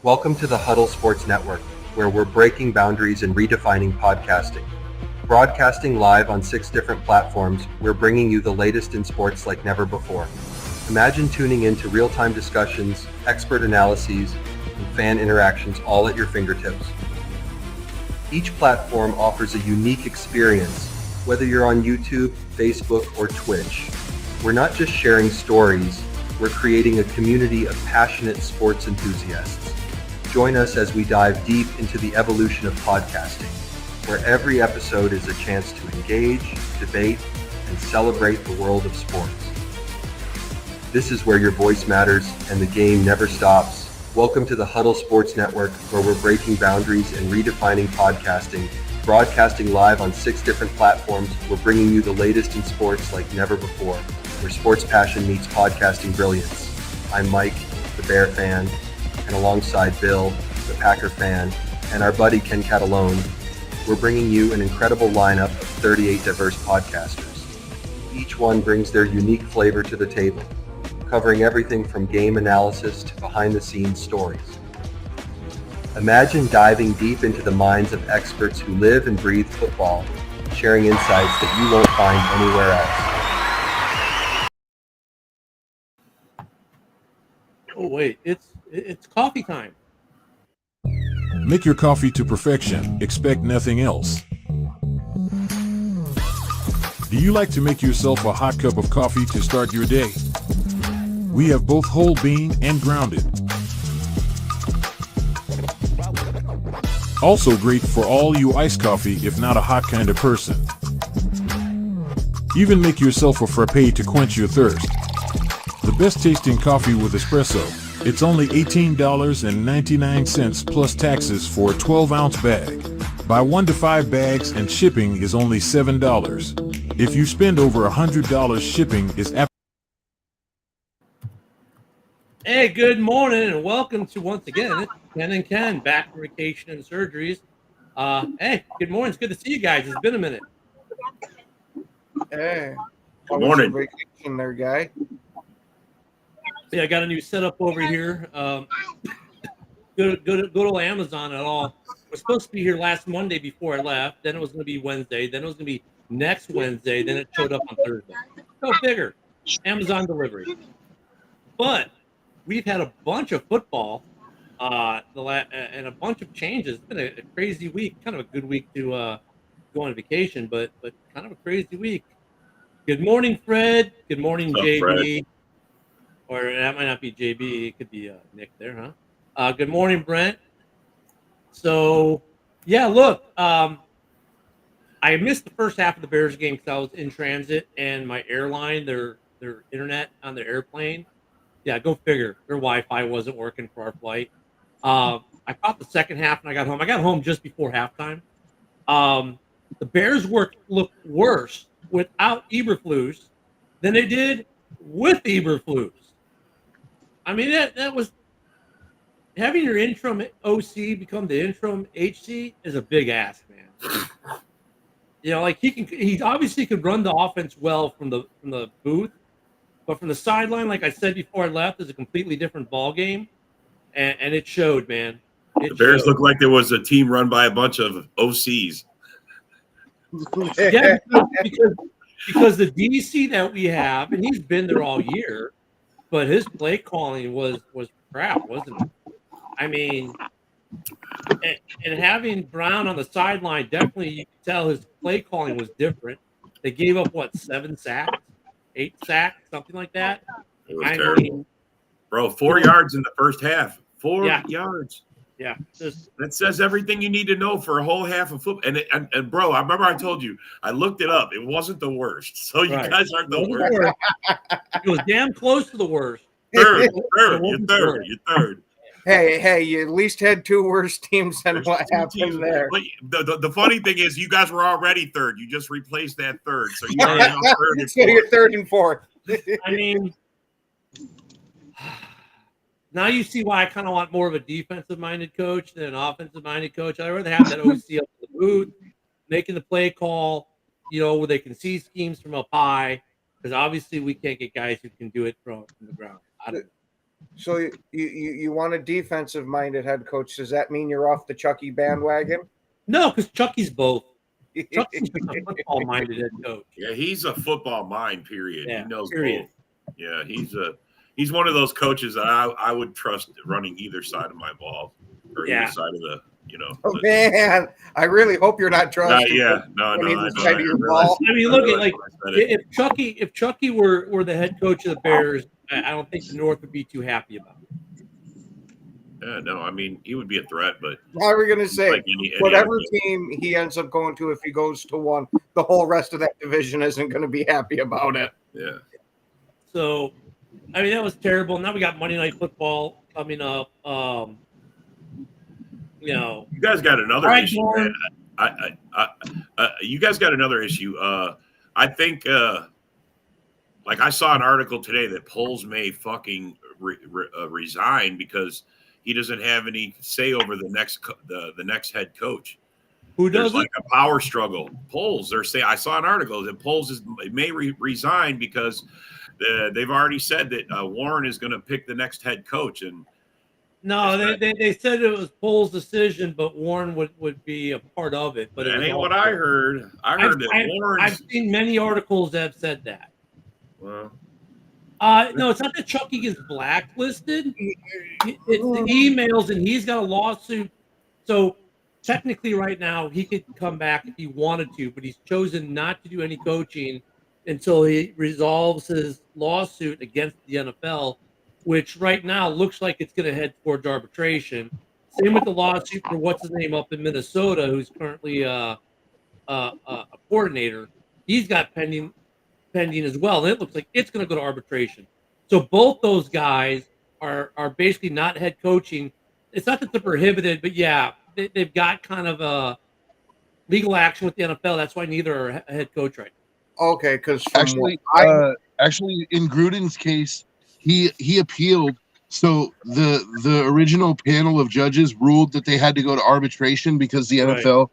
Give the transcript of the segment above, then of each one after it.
Welcome to the Huddle Sports Network, where we're breaking boundaries and redefining podcasting. Broadcasting live on 6 different platforms, we're bringing you the latest in sports like never before. Imagine tuning into real-time discussions, expert analyses, and fan interactions all at your fingertips. Each platform offers a unique experience, whether you're on YouTube, Facebook, or Twitch. We're not just sharing stories, we're creating a community of passionate sports enthusiasts. Join us as we dive deep into the evolution of podcasting, where every episode is a chance to engage, debate, and celebrate the world of sports. This is where your voice matters and the game never stops. Welcome to the Huddle Sports Network, where we're breaking boundaries and redefining podcasting. Broadcasting live on 6 different platforms, we're bringing you the latest in sports like never before, where sports passion meets podcasting brilliance. I'm Mike, the Bear fan, and alongside Bill, the Packer fan, and our buddy Ken Catalone, we're bringing you an incredible lineup of 38 diverse podcasters. Each one brings their unique flavor to the table, covering everything from game analysis to behind-the-scenes stories. Imagine diving deep into the minds of experts who live and breathe football, sharing insights that you won't find anywhere else. Oh wait, it's coffee time. Make your coffee to perfection. Expect nothing else. Do you like to make yourself a hot cup of coffee to start your day? We have both whole bean and grounded. Also great for all you iced coffee if not a hot kind of person. Even make yourself a frappe to quench your thirst. The best tasting coffee with espresso. It's only $18.99 plus taxes for a 12-ounce bag. Buy 1 to 5 bags and shipping is only $7. If you spend over $100, shipping is Hey, good morning and welcome to once again it's Ken and Ken back from vacation and surgeries. Hey, good morning. It's good to see you guys. It's been a minute. Hey, Good morning. Vacation there, guy. Yeah, I got a new setup over here. Go to Amazon at all. We're supposed to be here last Monday before I left. Then it was going to be Wednesday. Then it was going to be next Wednesday. Then it showed up on Thursday. Go figure. Amazon delivery. But we've had a bunch of football and a bunch of changes. It's been a crazy week. Kind of a good week to go on vacation, but kind of a crazy week. Good morning, Fred. Good morning, What's up, JB. Fred? Or that might not be JB. It could be Nick there, huh? Good morning, Brent. So, yeah, look, I missed the first half of the Bears game because I was in transit, and my airline, their internet on their airplane, yeah, go figure, their Wi-Fi wasn't working for our flight. I caught the second half, and I got home. I got home just before halftime. The Bears looked worse without Eberflus than they did with Eberflus. I mean, that was having your interim OC become the interim HC is a big ask, man. You know, like he obviously could run the offense well from the booth, but from the sideline, like I said before I left, is a completely different ball game, and it showed, man. The Bears look like there was a team run by a bunch of OCs. Yeah, because the DC that we have, and he's been there all year, but his play calling was crap, wasn't it? I mean, and having Brown on the sideline, definitely you could tell his play calling was different. They gave up, 7 sacks, 8 sacks, something like that. It was terrible. Bro, 4 yards in the first half. 4 yards. Yeah. That says everything you need to know for a whole half of football. And bro, I remember I told you, I looked it up. It wasn't the worst. So you guys aren't the worst. It was damn close to the worst. You're third. Hey, you at least had 2 worse teams than what happened there. But the funny thing is, you guys were already third. You just replaced that third. So you're now third and So fourth. you're 3rd and 4th. I mean, now you see why I kind of want more of a defensive-minded coach than an offensive-minded coach. I'd rather have that OC up in the booth, making the play call, where they can see schemes from up high, because obviously we can't get guys who can do it from the ground. I don't know. So you want a defensive-minded head coach? Does that mean you're off the Chucky bandwagon? No, because Chucky's both. Chucky's just a football-minded head coach. Yeah, he's a football mind. Period. Yeah, He knows period. both. Yeah, he's one of those coaches that I would trust running either side of my ball or Yeah. either side of the. Oh man, I really hope you're not trusting. No. either I side of your realize- ball. I mean, look at like I said it. if Chucky were the head coach of the Bears, I don't think the North would be too happy about it. Yeah, no, I mean he would be a threat, but How are we going to say? like any Whatever other team he ends up going to, if he goes to one, the whole rest of that division isn't going to be happy about it. yeah. So, I mean, that was terrible. Now we got Monday Night Football coming up. You know, You guys got another All right, issue. Lauren. Man. You guys got another issue. I think, like I saw an article today that Poles may fucking resign because he doesn't have any say over the next head coach. who There's does it? like a power struggle. Poles, they're saying. I saw an article that Poles may resign because they've already said that Warren is going to pick the next head coach, and No, they said it was Poles' decision, but Warren would be a part of it. But it that was ain't all what I Poles. heard. I heard that Warren's. I've seen many articles that have said that. Well, No, it's not that Chucky gets blacklisted. It's the emails, and he's got a lawsuit. So technically, right now, he could come back if he wanted to, but he's chosen not to do any coaching until he resolves his lawsuit against the NFL, which right now looks like it's going to head towards arbitration. Same with the lawsuit for what's his name up in Minnesota, who's currently a coordinator. He's got pending as well, and it looks like it's going to go to arbitration. So both those guys are basically not head coaching. It's not that they're prohibited, but yeah, they've got kind of a legal action with the NFL. That's why neither are a head coach right now. Okay, because Actually, in Gruden's case, he appealed. So the original panel of judges ruled that they had to go to arbitration because the NFL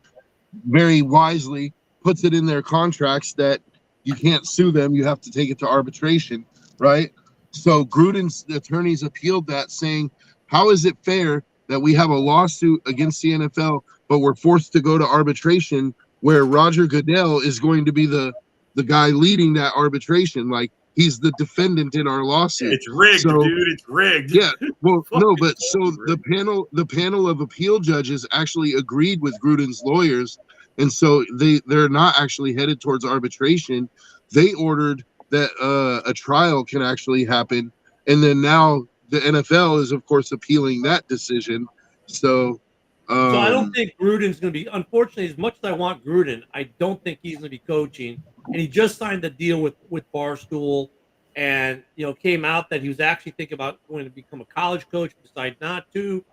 very wisely puts it in their contracts that you can't sue them. You have to take it to arbitration, right? So Gruden's attorneys appealed that, saying, how is it fair that we have a lawsuit against the NFL, but we're forced to go to arbitration where Roger Goodell is going to be the guy leading that arbitration? Like, he's the defendant in our lawsuit. it's rigged, So- dude. It's rigged. Yeah, well, no, but Fucking so rigged. the panel of appeal judges actually agreed with Gruden's lawyers, and so they're not actually headed towards arbitration. They ordered that a trial can actually happen, and then now the NFL is, of course, appealing that decision. So I don't think Gruden's going to be. Unfortunately, as much as I want Gruden, I don't think he's going to be coaching. And he just signed a deal with Barstool, and came out that he was actually thinking about going to become a college coach, decided not to.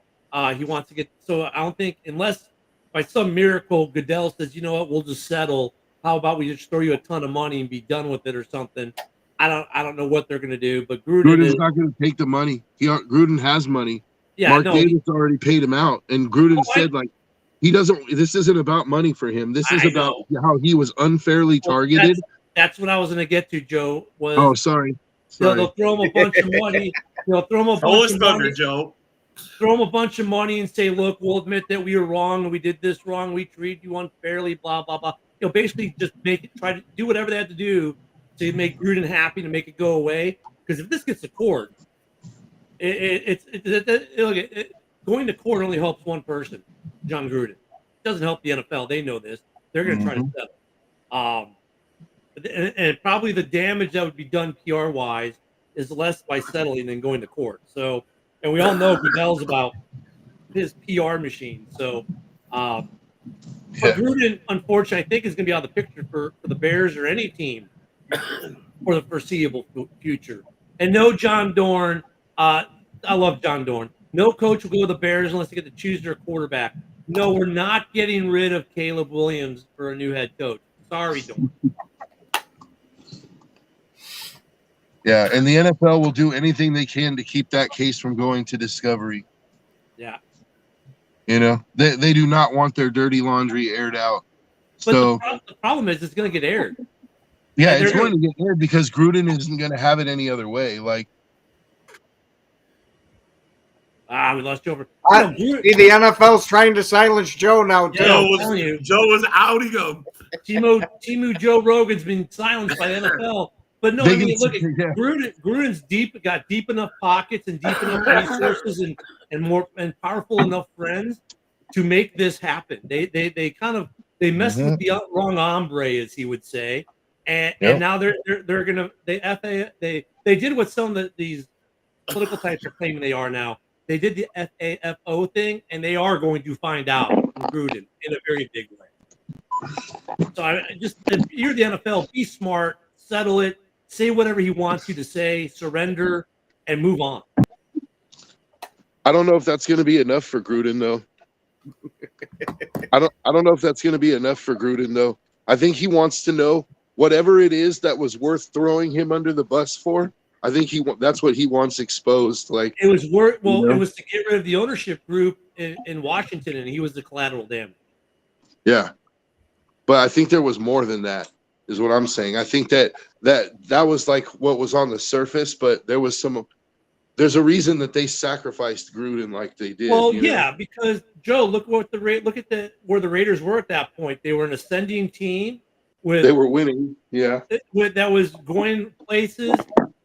He wants to get. So I don't think, unless by some miracle Goodell says, you know what, we'll just settle. How about we just throw you a ton of money and be done with it or something? I don't know what they're going to do, but Gruden's is not going to take the money. Gruden has money. yeah. Mark No, Davis already paid him out, and Gruden Oh, said like he doesn't. This isn't about money for him. This is I about how he was unfairly well, targeted. That's what I was going to get to, Joe. Was Oh, sorry. they'll throw him a bunch of money. They'll throw him a Throw bunch his of thunder, money. Joe. Throw him a bunch of money and say, look, we'll admit that we were wrong and we did this wrong. We treated you unfairly, blah, blah, blah. Basically just try to do whatever they had to do to make Gruden happy, to make it go away. Because if this gets to court, going to court only helps one person, John Gruden. It doesn't help the NFL. They know this. They're going to try to settle. And probably the damage that would be done PR-wise is less by settling than going to court. So, and we all know Goodell's about his PR machine. So, but Gruden, unfortunately, I think is going to be out of the picture for the Bears or any team for the foreseeable future. And no John Dorn. I love John Dorn. No coach will go to the Bears unless they get to choose their quarterback. No, we're not getting rid of Caleb Williams for a new head coach. Sorry, Dorn. Yeah, and the NFL will do anything they can to keep that case from going to discovery. Yeah. They do not want their dirty laundry aired out. But So the problem is it's going to get aired. yeah, and it's they're going to get aired because Gruden isn't going to have it any other way. Like, We lost Joe. See, the NFL's trying to silence Joe now too. Yeah, I'm telling you. Joe was outing him. Timu Joe Rogan's been silenced by the NFL. But no, I mean, look at Gruden's got deep enough pockets and deep enough resources and powerful enough friends to make this happen. They messed with the wrong hombre, as he would say, and now they're gonna they did what some of these political types are claiming they are now. They did the FAFO thing, and they are going to find out from Gruden in a very big way. So if you're the NFL, be smart, settle it, say whatever he wants you to say, surrender, and move on. I don't know if that's going to be enough for Gruden, though. I don't know if that's going to be enough for Gruden, though. I think he wants to know whatever it is that was worth throwing him under the bus for. I think that's what he wants exposed. Like it was it was to get rid of the ownership group in Washington, and he was the collateral damage. Yeah, but I think there was more than that, is what I'm saying. I think that was like what was on the surface, but there's a reason that they sacrificed Gruden like they did. Well, yeah, because Joe, look at where the Raiders were at that point. They were an ascending team they were winning. Yeah, that was going places.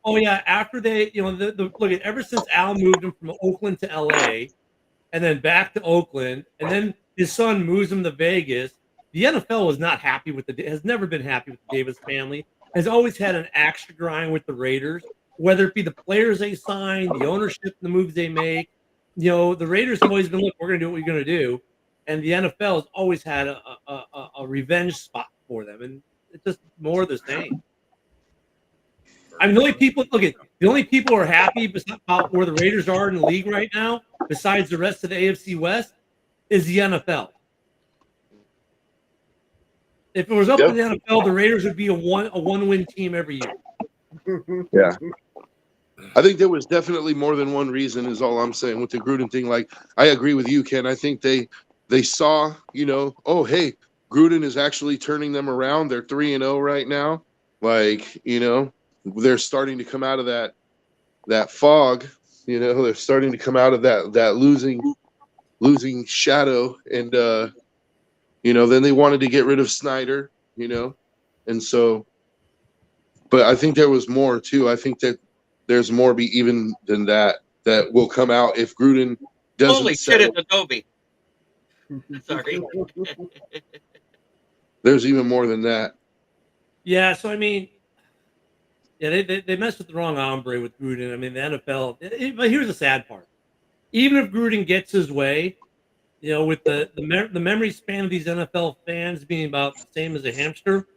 Oh yeah, after they, look at ever since Al moved him from Oakland to LA, and then back to Oakland, and then his son moves him to Vegas. The NFL was not happy has never been happy with the Davis family. Has always had an axe to grind with the Raiders, whether it be the players they sign, the ownership, the moves they make. The Raiders have always been, look, we're going to do what we're going to do, and the NFL has always had a revenge spot for them, and it's just more of the same. I mean, the only people who are happy about where the Raiders are in the league right now, besides the rest of the AFC West, is the NFL. If it was up to the NFL, the Raiders would be a one-win team every year. Yeah. I think there was definitely more than one reason, is all I'm saying, with the Gruden thing. Like, I agree with you, Ken. I think they saw, oh, hey, Gruden is actually turning them around. They're 3-0 right now. Like, they're starting to come out of that fog. They're starting to come out of that losing shadow. And, then they wanted to get rid of Snyder, and so, but I think there was more too. I think that there's more even than that will come out if Gruden doesn't. Holy shit, it's Adobe. Sorry. There's even more than that. Yeah, so I mean, they messed with the wrong hombre with Gruden. I mean, the NFL. But here's the sad part: even if Gruden gets his way, with the memory span of these NFL fans being about the same as a hamster,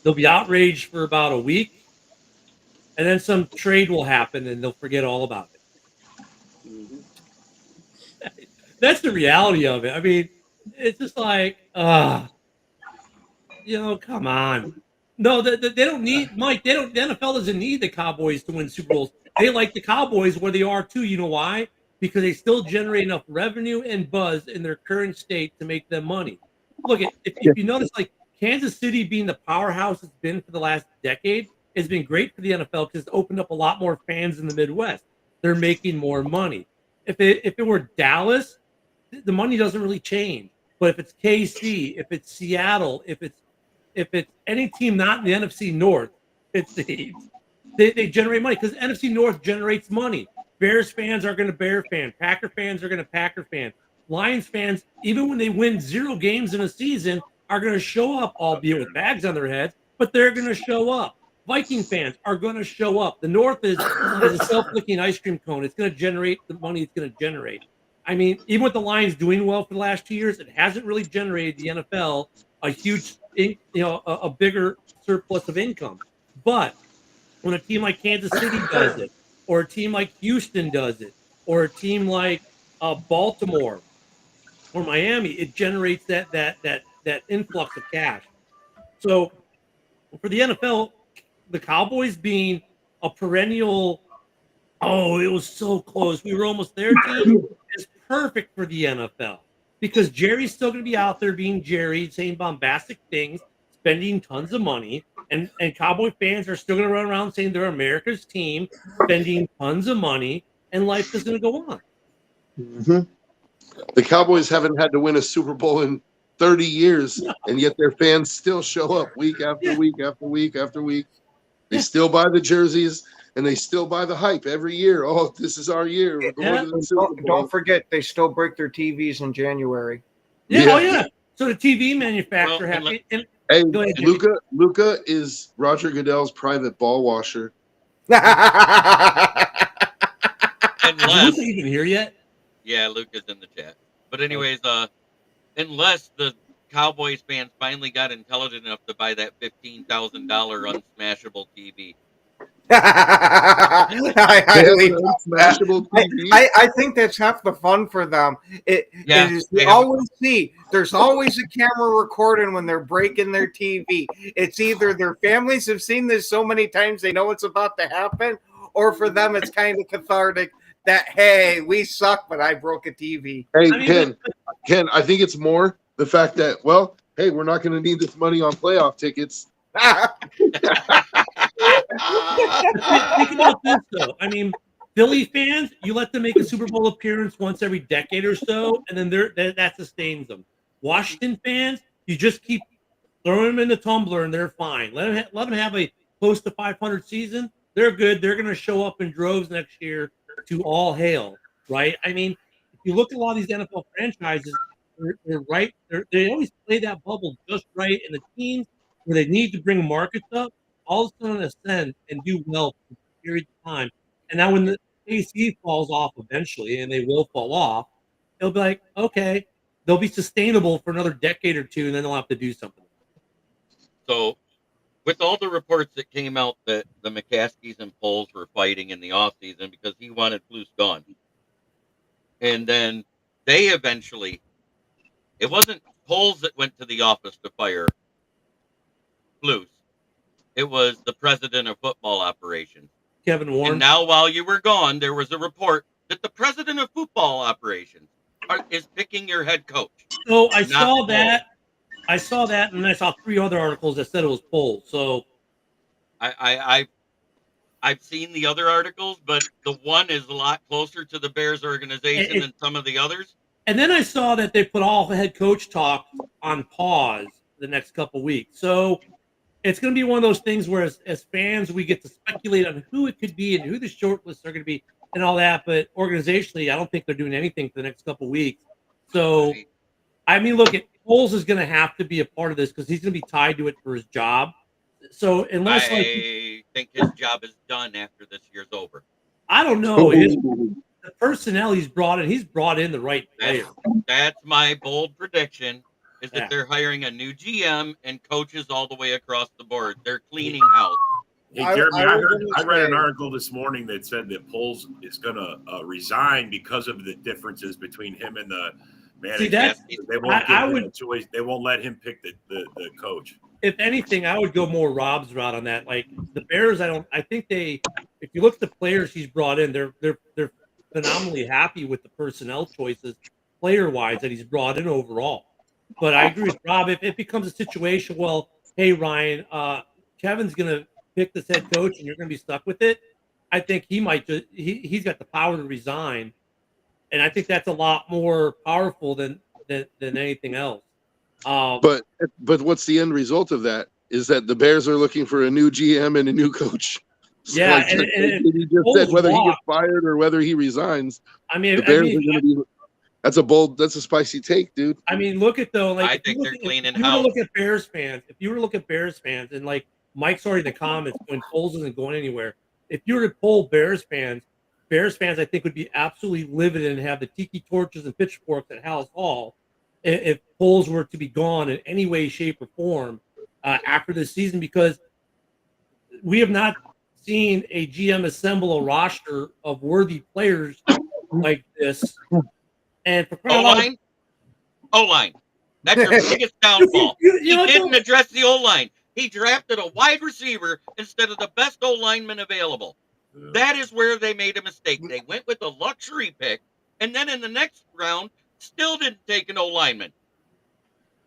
they'll be outraged for about a week, and then some trade will happen, and they'll forget all about it. That's the reality of it. I mean, it's just like, come on. No, they don't need Mike. The NFL doesn't need the Cowboys to win Super Bowls. They like the Cowboys where they are too. You know why? Because they still generate enough revenue and buzz in their current state to make them money. Look, if you notice, like Kansas City being the powerhouse it's been for the last decade has been great for the NFL because it's opened up a lot more fans in the Midwest. They're making more money. If it were Dallas, the money doesn't really change. But if it's KC, if it's Seattle, if it's any team not in the NFC North, they generate money because NFC North generates money. Bears fans are going to Bear fan. Packer fans are going to Packer fan. Lions fans, even when they win 0 games in a season, are going to show up, albeit with bags on their heads, but they're going to show up. Viking fans are going to show up. The North is a self-licking ice cream cone. It's going to generate the money it's going to generate. I mean, even with the Lions doing well for the last 2 years, it hasn't really generated the NFL a huge, a bigger surplus of income. But when a team like Kansas City does it, or a team like Houston does it, or a team like Baltimore or Miami, it generates that influx of cash. So for the NFL, the Cowboys being a perennial, it was so close, we were almost there, team, is perfect for the NFL because Jerry's still going to be out there being Jerry, saying bombastic things, spending tons of money. And Cowboy fans are still going to run around saying they're America's team, spending tons of money, and life is going to go on. Mhm. The Cowboys haven't had to win a Super Bowl in 30 years, and yet their fans still show up week after week after week after week. They still buy the jerseys, and they still buy the hype every year. Oh, this is our year. We're going to the Super Bowl. Don't forget, they still break their TVs in January. Yeah, Yeah. oh yeah. So the TV manufacturer Well, have and Hey, Go ahead, Jimmy. Luca is Roger Goodell's private ball washer. is Unless, Luka even here yet? yeah, Luke is in the chat. But anyways, unless the Cowboys fans finally got intelligent enough to buy that $15,000 unsmashable TV. I highly doubt that. Smashable TV. I think that's half the fun for them. It is they you have- always see there's always a camera recording when they're breaking their TV. It's either their families have seen this so many times they know it's about to happen, or for them it's kind of cathartic that hey, we suck, but I broke a TV. Hey, I mean, Ken, I think it's more the fact that, well, hey, we're not going to need this money on playoff tickets. Think about this though. I mean, Philly fans, you let them make a Super Bowl appearance once every decade or so, and then that sustains them. Washington fans, you just keep throwing them in the tumbler, and they're fine. Let them have a close to 500 season. They're good. They're going to show up in droves next year to all hail, right? I mean, if you look at a lot of these NFL franchises, they're right. They always play that bubble just right, and the teams where they need to bring markets up, all of a sudden ascend and do well for a period of time. And now when the AC falls off eventually, and they will fall off, they'll be like, okay, they'll be sustainable for another decade or two, and then they'll have to do something. So, with all the reports that came out that the McCaskies and Poles were fighting in the offseason because he wanted Flus gone. And then they eventually, it wasn't Poles that went to the office to fire Flus. It was the president of football operations. Kevin Warren. And now, while you were gone, there was a report that the president of football operations is picking your head coach. So I Not saw Poles. that. I saw that, and I saw 3 other articles that said it was Poles. So I've seen the other articles, but the one is a lot closer to the Bears organization than some of the others. And then I saw that they put all head coach talk on pause the next couple weeks. So it's going to be one of those things where as fans, we get to speculate on who it could be and who the short lists are going to be and all that. But organizationally, I don't think they're doing anything for the next couple weeks. So, I mean, look, Poles is going to have to be a part of this because he's going to be tied to it for his job. So unless I think his job is done after this year's over. I don't know, the personnel he's brought in the right players. That's my bold prediction, is that Yeah. they're hiring a new GM and coaches all the way across the board. They're cleaning house. Hey, I- Jeremy, I I, was heard, gonna I read an say- article this morning that said that Poles is going to resign because of the differences between him and the manager. that's- They won't, I give him would- a choice. They won't let him pick the coach. If anything, I would go more Rob's route on that. Like the Bears, I think if you look at the players he's brought in, they're phenomenally happy with the personnel choices, player wise, that he's brought in overall. But I agree with Rob. If it becomes a situation, well, hey Ryan, Kevin's gonna pick this head coach, and you're gonna be stuck with it. I think he might just he's got the power to resign, and I think that's a lot more powerful than anything else. But what's the end result of that? Is that the Bears are looking for a new GM and a new coach. So Yeah, like, and he just Poles said whether he walk- gets fired or whether he resigns. I mean, The Bears are going to be. That's a spicy take, dude. I mean, look at though. Like, I if you think look they're at- cleaning if you were to house. look at Bears fans, and like Mike's already in the comments when Poles isn't going anywhere. If you were to poll Bears fans, I think would be absolutely livid and have the tiki torches and pitchforks at Hallis Hall if Poles were to be gone in any way, shape, or form after this season, because we have not seen a GM assemble a roster of worthy players like this. And for crying out loud, O-line. That's your biggest downfall. you know, He didn't address the O-line. He drafted a wide receiver instead of the best O-lineman available. That is where they made a mistake. They went with a luxury pick, and then in the next round, still didn't take an O-lineman.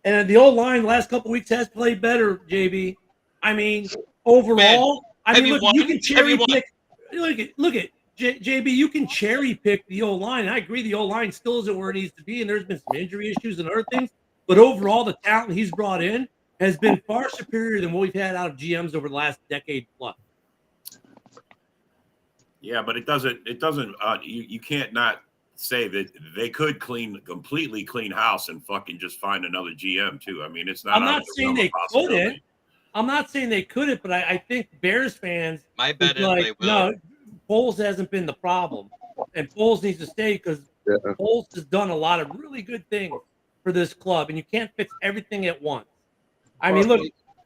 And the old line last couple weeks has played better, JB. I mean, overall, I have mean, you look, won? you can Have cherry you won? pick. Look at JB, you can cherry pick the O-line. I agree the O-line still isn't where it needs to be, and there's been some injury issues and other things. But overall, the talent he's brought in has been far superior than what we've had out of GMs over the last decade plus. Yeah, but it doesn't. You can't not say that they could completely clean house and fucking just find another GM too. I mean, it's not. I'm not saying they couldn't. I'm not saying they couldn't, but I think Bears fans. My bet is like, they will. No, Poles hasn't been the problem, and Poles needs to stay because Poles has done a lot of really good things for this club, and you can't fix everything at once. I mean, look,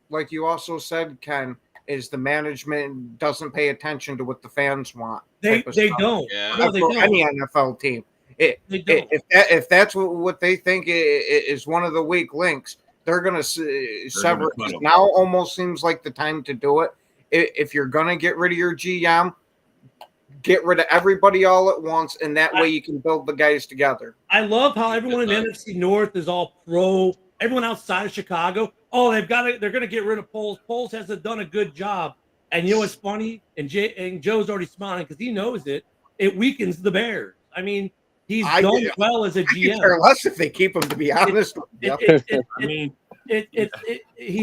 like you also said, Ken, is the management doesn't pay attention to what the fans want. They don't. Yeah. No, they For don't. any NFL team. They don't. If that's what they think is one of the weak links, they're going to sever. cut 'em. Now almost seems like the time to do it. If you're going to get rid of your GM, get rid of everybody all at once, and that way you can build the guys together. I love how everyone in the NFC North is all pro. Everyone outside of Chicago, they're going to get rid of Poles. Poles hasn't done a good job. And you know what's funny? And Joe's already smiling because he knows it. It weakens the Bears. I mean, he's done well as a I could GM. care less if they keep him, to be honest. He's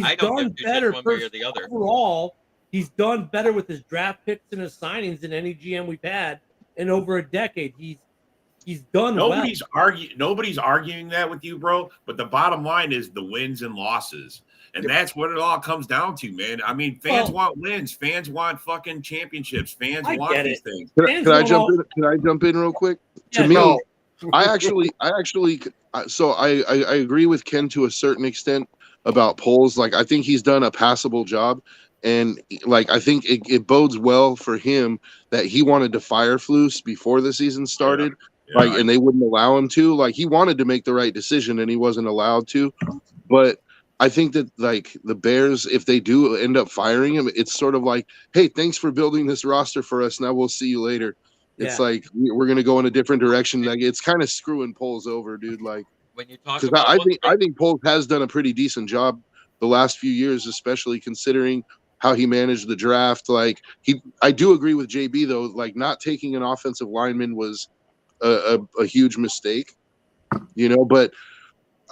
I don't done give two shits better one way or the other. overall. He's done better with his draft picks and his signings than any GM we've had in over a decade. He's done Nobody's arguing that with you, bro. But the bottom line is the wins and losses. And that's what it all comes down to, man. I mean, fans want wins. Fans want fucking championships. Fans want these things. Can I jump in? Can I jump in real quick? Yeah, To me, no. I agree with Ken to a certain extent about Poles. Like, I think he's done a passable job. And like, I think it bodes well for him that he wanted to fire Flus before the season started. Yeah. Like, and they wouldn't allow him to. Like, he wanted to make the right decision and he wasn't allowed to. But I think that, like, the Bears, if they do end up firing him, it's sort of like, hey, thanks for building this roster for us. Now we'll see you later. It's like, we're going to go in a different direction. Like, it's kind of screwing Poles over, dude. Like, When you talk because about I think Poles has done a pretty decent job the last few years, especially considering how he managed the draft. Like, I do agree with JB though. Like, not taking an offensive lineman was a huge mistake, you know. But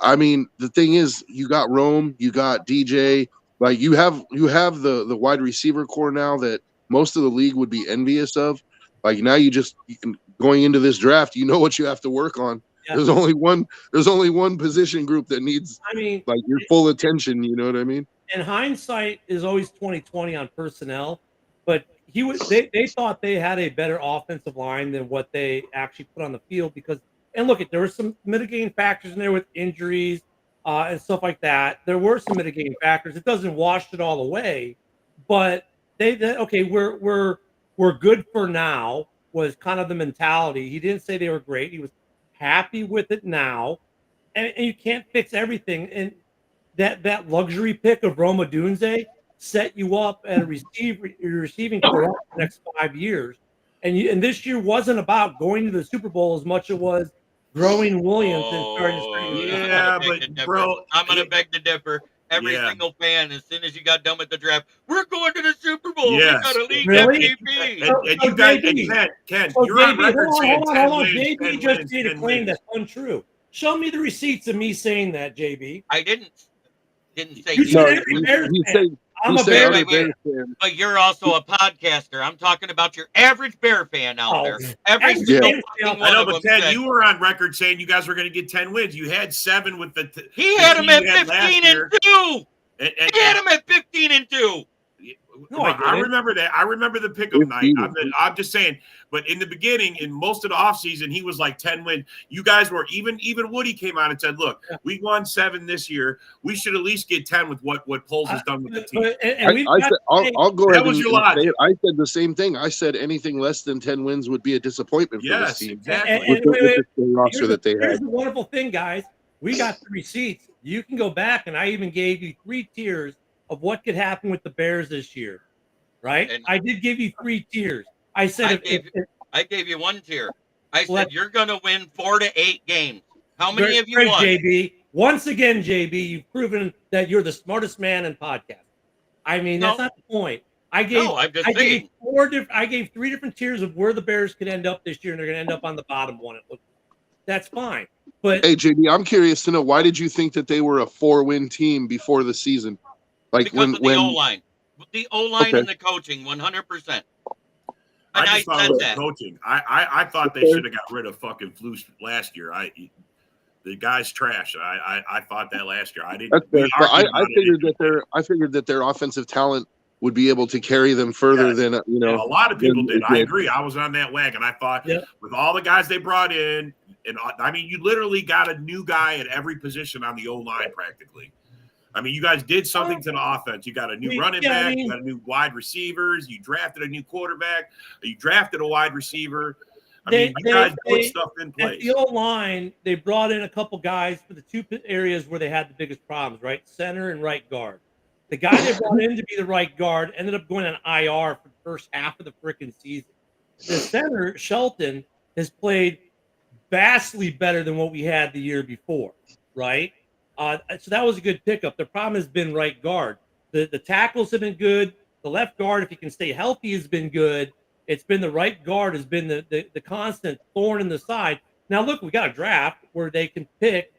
I mean, the thing is, you got Rome, you got DJ. Like, you have the wide receiver core now that most of the league would be envious of. Like, now going into this draft, you know what you have to work on. Yeah. There's only one position group that needs, like, your full attention. You know what I mean? And hindsight is always 20/20 on personnel, but they thought they had a better offensive line than what they actually put on the field and look, there were some mitigating factors in there with injuries and stuff like that. There were some mitigating factors. It doesn't wash it all away, but we're good for now was kind of the mentality. He didn't say they were great. He was happy with it now, and you can't fix everything. And that luxury pick of Rome Odunze set you up at a receiving core for the next 5 years. And this year wasn't about going to the Super Bowl as much as it was growing Williams and starting to I'm going to beg to differ. Every single fan, as soon as you got done with the draft, we're going to the Super Bowl. Yes. We got a league MVP. And you guys, Ken, you're on record saying hold on. JB just made a claim that's untrue. Show me the receipts of me saying that, JB. I didn't say you said I'm a Bears fan. But you're also a podcaster. I'm talking about your average Bear fan out there. Every single one I know, of but them Ted, you were on record saying you guys were going to get 10 wins. You had 7 with the. He had him at 15-2. He had him at 15-2. No, I remember that. I remember the pickup night. I'm just saying. But in the beginning, in most of the offseason, he was like 10 wins. You guys were even Woody came out and said, "Look, we won 7 this year. We should at least get 10 with what Poles has done with the team." I'll go ahead and say it. I said the same thing. I said anything less than 10 wins would be a disappointment for this team. Exactly. With the roster that they had. Here's the wonderful thing, guys. We got the receipts. You can go back, and I even gave you 3 tiers of what could happen with the Bears this year, right? And I did give you 3 tiers. I said I gave you 1 tier. I said you're going to win 4 to 8 games. How many have you won? JB. Once again, JB, you've proven that you're the smartest man in podcast. I mean, that's not the point. I gave No, I'm just I gave saying. I gave 3 different tiers of where the Bears could end up this year, and they're going to end up on the bottom one. That's fine, but Hey, JB, I'm curious to know, why did you think that they were a 4-win team before the season? Like Because of the when O-line. The O-line Okay. and the coaching, 100%. I And I just thought it said was that. coaching. I thought they should have got rid of fucking Flus last year. The guy's trash. I thought that last year. I didn't. That's fair. We But argued I about it. figured that their offensive talent would be able to carry them further Yes. than And a lot of people than did. it I did. agree. I was on that wagon. I thought Yep. with all the guys they brought in, and I mean, you literally got a new guy at every position on the O line practically. I mean, you guys did something to the offense. You got a new running back. You got a new wide receivers. You drafted a new quarterback. You drafted a wide receiver. I mean, you guys put stuff in at place. the O-line, they brought in a couple guys for the 2 areas where they had the biggest problems, right? Center and right guard. The guy they brought in to be the right guard ended up going on IR for the first half of the freaking season. The center, Shelton, has played vastly better than what we had the year before, right? So that was a good pickup. The problem has been right guard. The tackles have been good. The left guard, if he can stay healthy, has been good. It's been the right guard has been the constant thorn in the side. Now, look, we got a draft where they can pick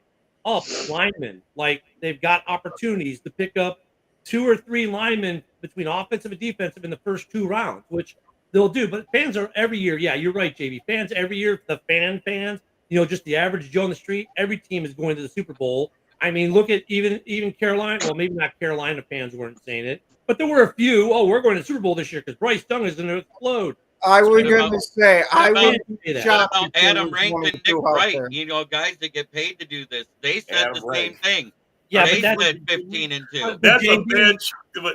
up linemen. Like, they've got opportunities to pick up 2 or 3 linemen between offensive and defensive in the first 2 rounds, which they'll do. But fans are every year. Yeah, you're right, JB. Fans every year, the fans, just the average Joe on the street, every team is going to the Super Bowl. I mean, look at even Carolina. Well, maybe not Carolina fans weren't saying it, but there were a few. Oh, we're going to the Super Bowl this year because Bryce Young is going to explode. I was What going about- to say, I about- would Say that. shop What about Adam Rank one and or Nick two out Wright? there. Guys that get paid to do this. They said Adam the same Rank. thing. Yeah, They but said 15 and 2. but That's a JB bitch.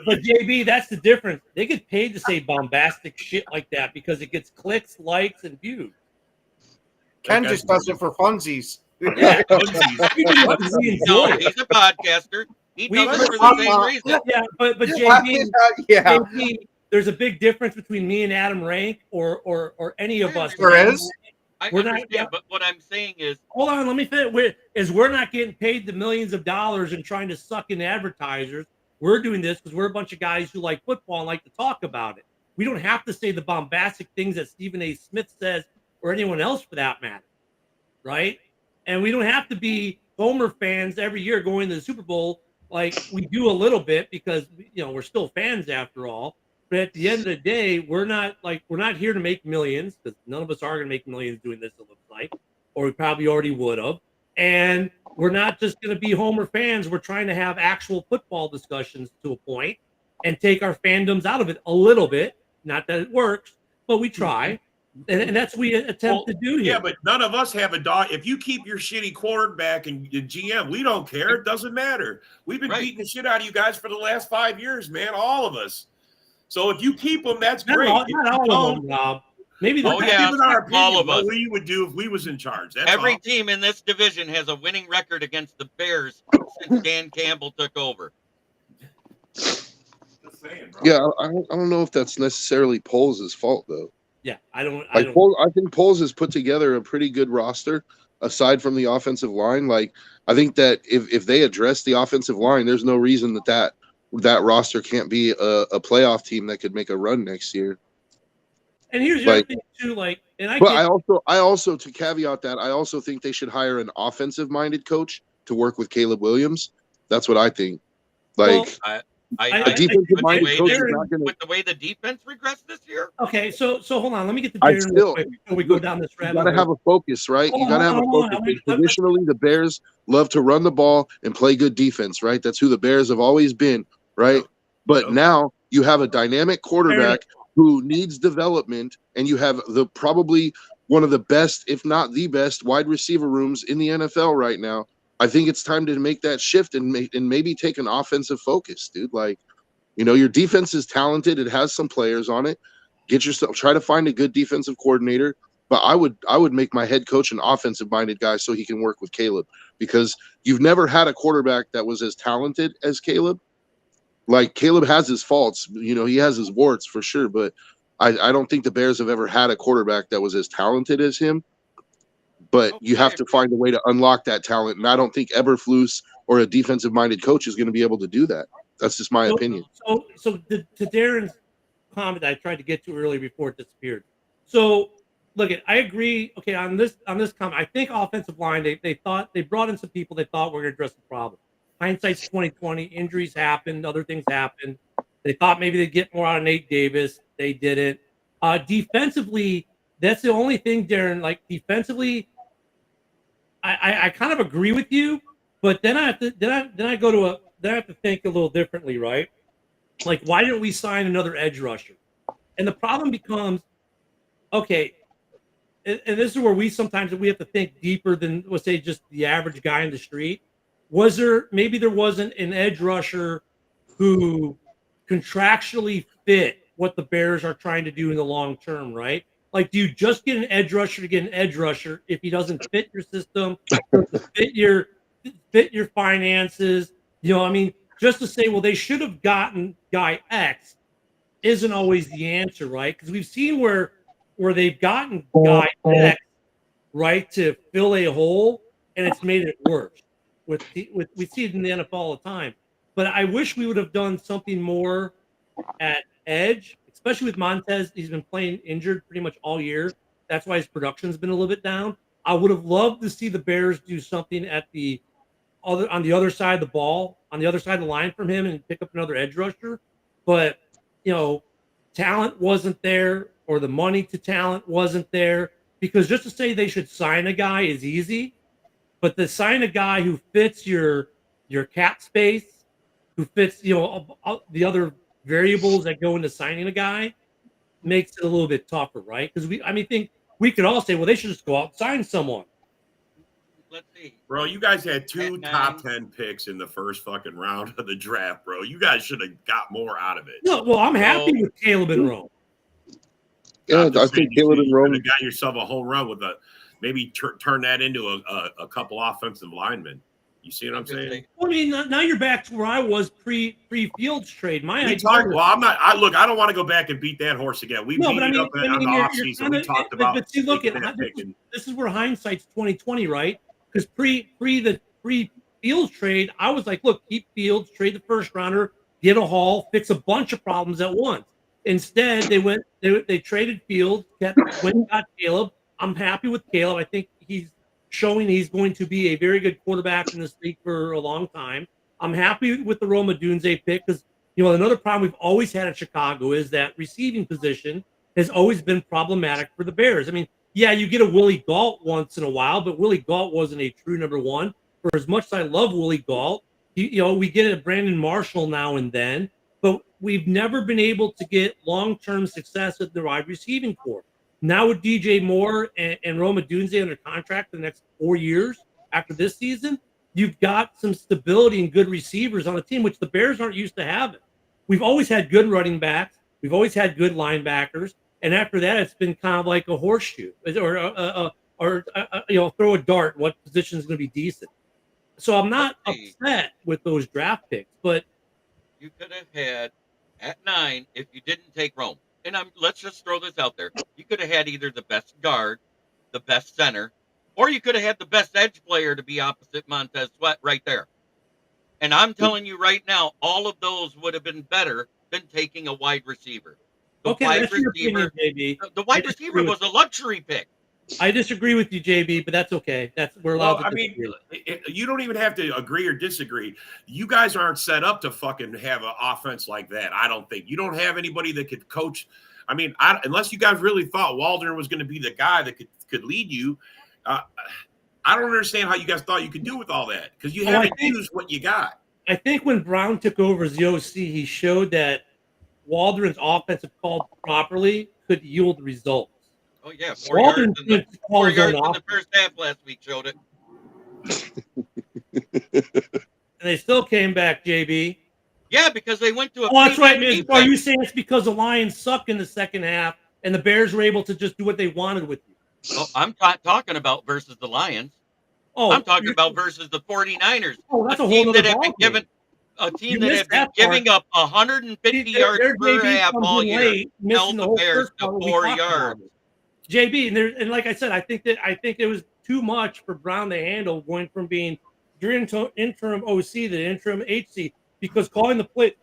But JB, that's the difference. They get paid to say bombastic shit like that because it gets clicks, likes, and views. Ken just does it for funsies. Yeah. Funsies. We enjoy No, it. he's a podcaster. He We- does it for the same reason. Yeah, but yeah. JB, there's a big difference between me and Adam Rank or any of us. There is? I We're not- understand, but what I'm saying is, Hold on, let me finish. We're not getting paid the millions of dollars and trying to suck in advertisers. We're doing this because we're a bunch of guys who like football and like to talk about it. We don't have to say the bombastic things that Stephen A. Smith says or anyone else for that matter, right? And we don't have to be Homer fans every year going to the Super Bowl like we do a little bit because we're still fans after all. But at the end of the day, we're not here to make millions because none of us are going to make millions doing this. It looks like, or we probably already would have. And we're not just going to be Homer fans. We're trying to have actual football discussions to a point and take our fandoms out of it a little bit. Not that it works, but we try. And that's what we attempt to do here. Yeah, but none of us have a dog. If you keep your shitty quarterback and GM, we don't care. It doesn't matter. We've been beating the shit out of you guys for the last 5 years, man. All of us. So if you keep them, that's great. Not all of them, Rob. Maybe Oh, yeah, Giving our opinion, all of us. what we would do if we was in charge. That's every all. team in this division has a winning record against the Bears since Dan Campbell took over. Just saying, bro. Yeah, I don't know if that's necessarily Poles' fault though. Yeah, I don't. I think Poles has put together a pretty good roster aside from the offensive line. Like, I think that if they address the offensive line, there's no reason that roster can't be a playoff team that could make a run next year. And here's the other thing too, I also to caveat that, I also think they should hire an offensive minded coach to work with Caleb Williams. That's what I think. Like, a defensive minded coach is not going to. With the way the defense regressed this year. Okay, so hold on. Let me get to Darren real quick before we go down this rabbit hole. You got to have a focus, right? You got to have a focus. Traditionally, the Bears love to run the ball and play good defense, right? That's who the Bears have always been, right? But now you have a dynamic quarterback who needs development, and you have probably one of the best, if not the best, wide receiver rooms in the NFL right now. I think it's time to make that shift and maybe take an offensive focus, dude. Like, your defense is talented. It has some players on it. Try to find a good defensive coordinator. But I would make my head coach an offensive-minded guy so he can work with Caleb, because you've never had a quarterback that was as talented as Caleb. Like, Caleb has his faults, he has his warts for sure, but I don't think the Bears have ever had a quarterback that was as talented as him. But you have to find a way to unlock that talent, and I don't think Eberflus or a defensive-minded coach is going to be able to do that. That's just my opinion. So to Darren's comment that I tried to get to earlier before it disappeared. So, look, I agree. Okay, on this comment, I think offensive line. They thought they brought in some people they thought were going to address the problem. Hindsight's 2020. Injuries happened. Other things happened. They thought maybe they'd get more out of Nate Davis. They didn't. Defensively, that's the only thing, Darren. Like defensively, I kind of agree with you, but then I have to then I go to then I have to think a little differently, right? Like, why didn't we sign another edge rusher? And the problem becomes, okay, and this is where we have to think deeper than, let's say, just the average guy in the street. Maybe there wasn't an edge rusher who contractually fit what the Bears are trying to do in the long term, right? Like, do you just get an edge rusher to get an edge rusher if he doesn't fit your system, fit your finances? You know, I mean, just to say, well, they should have gotten guy X isn't always the answer, right? Because we've seen where they've gotten guy X, right, to fill a hole, and it's made it worse. We see it in the NFL all the time. But I wish we would have done something more at edge, especially with Montez. He's been playing injured pretty much all year. That's why his production's been a little bit down. I would have loved to see the Bears do something on the other side of the ball, on the other side of the line from him, and pick up another edge rusher. But, you know, talent wasn't there, or the money to talent wasn't there, because just to say they should sign a guy is easy, but to sign a guy who fits your cap space, who fits, you know, the other variables that go into signing a guy, makes it a little bit tougher, right? Because think we could all say, well, they should just go out and sign someone. Let's see. Bro, you guys had two At top 9. 10 picks in the first fucking round of the draft, bro. You guys should have got more out of it. No, well, I'm happy with Caleb and Rome. Yeah, I'm just I think saying, Caleb you and Rome. could have got yourself a home run with maybe turn that into a couple offensive linemen. You see what I'm saying? Well, I mean, now you're back to where I was pre-Fields trade. My idea was, I'm not. I don't want to go back and beat that horse again. We beat it up on the offseason. We talked about. But see, look, this is where hindsight's 2020, right? Because pre Fields trade, I was like, look, keep Fields, trade the first rounder, get a haul, fix a bunch of problems at once. Instead, they traded Fields, went and got Caleb. I'm happy with Caleb. I think he's showing he's going to be a very good quarterback in this league for a long time. I'm happy with the Rome Odunze pick because, you know, another problem we've always had in Chicago is that receiving position has always been problematic for the Bears. I mean, yeah, you get a Willie Gault once in a while, but Willie Gault wasn't a true number one. For as much as I love Willie Gault, we get a Brandon Marshall now and then, but we've never been able to get long-term success with the wide receiving corps. Now with DJ Moore and Rome Odunze under contract for the next 4 years after this season, you've got some stability and good receivers on the team, which the Bears aren't used to having. We've always had good running backs. We've always had good linebackers. And after that, it's been kind of like a horseshoe or throw a dart. What position is going to be decent? So I'm not upset with those draft picks, but You could have had at 9 if you didn't take Rome. And let's just throw this out there. You could have had either the best guard, the best center, or you could have had the best edge player to be opposite Montez Sweat right there. And I'm telling you right now, all of those would have been better than taking a wide receiver. The wide receiver, JB. The wide receiver was a luxury pick. I disagree with you, JB, but that's okay. We're allowed to disagree. You don't even have to agree or disagree. You guys aren't set up to fucking have an offense like that. I don't think. You don't have anybody that could coach. I mean, unless you guys really thought Waldron was going to be the guy that could lead you. I don't understand how you guys thought you could do with all that because you haven't used what you got. I think when Brown took over as the OC, he showed that Waldron's offense, if called properly, could yield results. Oh, yeah. 4 yards in the first half last week showed it. And they still came back, JB. Yeah, because they went to a. Oh, that's right, man. Are you saying it's because the Lions suck in the second half and the Bears were able to just do what they wanted with you? Oh, I'm not talking about versus the Lions. Oh, I'm talking about versus the 49ers. Oh, that's a whole other ballgame. A team that had been giving up 150 yards per half all year held the Bears to 4 yards. JB, and like I said, I think it was too much for Brown to handle going from being interim OC to interim HC because calling the play,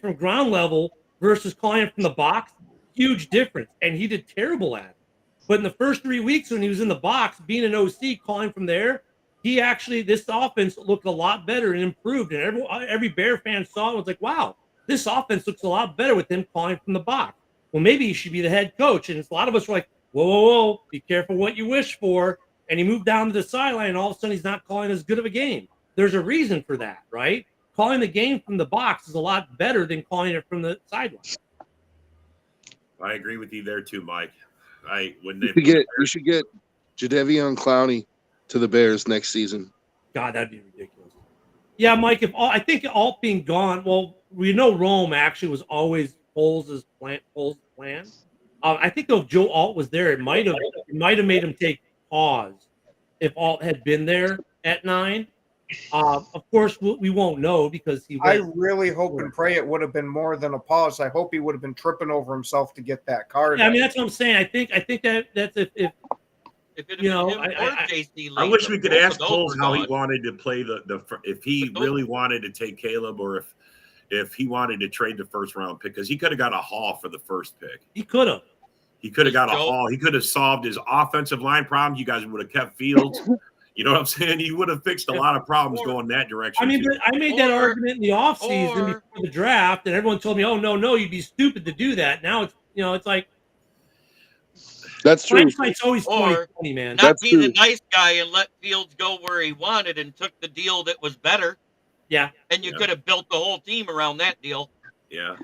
from ground level versus calling it from the box, huge difference. And he did terrible at it. But in the first 3 weeks when he was in the box, being an OC, calling from there, he actually, this offense looked a lot better and improved. And every Bear fan saw it and was like, wow, this offense looks a lot better with him calling from the box. Well, maybe he should be the head coach. And a lot of us were like, whoa, whoa, whoa, be careful what you wish for. And he moved down to the sideline, and all of a sudden he's not calling as good of a game. There's a reason for that, right? Calling the game from the box is a lot better than calling it from the sideline. I agree with you there too, Mike. We should get Jadeveon Clowney to the Bears next season. God, that'd be ridiculous. Yeah, Mike. I think Alt being gone, well, we know Rome actually was always Foles' plan. I think if Joe Alt was there, it might have made him take pause if Alt had been there at 9. Of course, we won't know because he. I really hope and pray it would have been more than a pause. I hope he would have been tripping over himself to get that card. Yeah, I mean, that's what I'm saying. I think that's if If it had been him or JC I Lee, wish we could both ask of those Foles were how he gone. wanted to play if he really wanted to take Caleb or if he wanted to trade the first round pick, because he could have got a haul for the first pick. he could have. He could have got a Joe- haul. He could have solved his offensive line problem. You guys would have kept Fields. You know what I'm saying? He would have fixed a lot of problems going that direction. I mean, too. but I made that Or- argument in the offseason or- before the draft, and everyone told me, "Oh no, you'd be stupid to do that." Now it's like That's true. hindsight's always Or- 20/20, man. Not That's be the true. nice guy and let Fields go where he wanted and took the deal that was better, Yeah, and you Yeah. could have built the whole team around that deal. Yeah,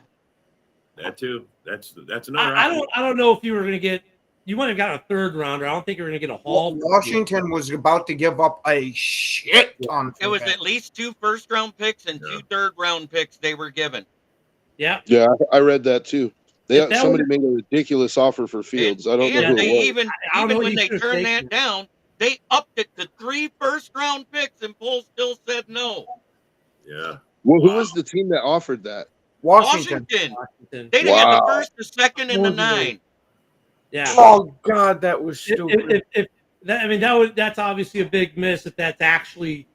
that too. That's another. I don't know if you were going to get. You might have got a third rounder. I don't think you're going to get a haul. Washington was about to give up a shit ton. It was at least 2 first-round picks and 2 third-round picks they were given. Yeah, Yeah, I read that too. If that Somebody made a ridiculous offer for Fields. I don't know And who they it was. even I don't know what when you they should have turned taken. that down, they upped it to 3 first-round picks, and Poles still said no. Yeah. Well, who was the team that offered that? Washington. Washington. They didn't have the Wow. first, the second, and the 9. Yeah. Oh God, that was stupid. If that, I mean, that's obviously a big miss. If that's actually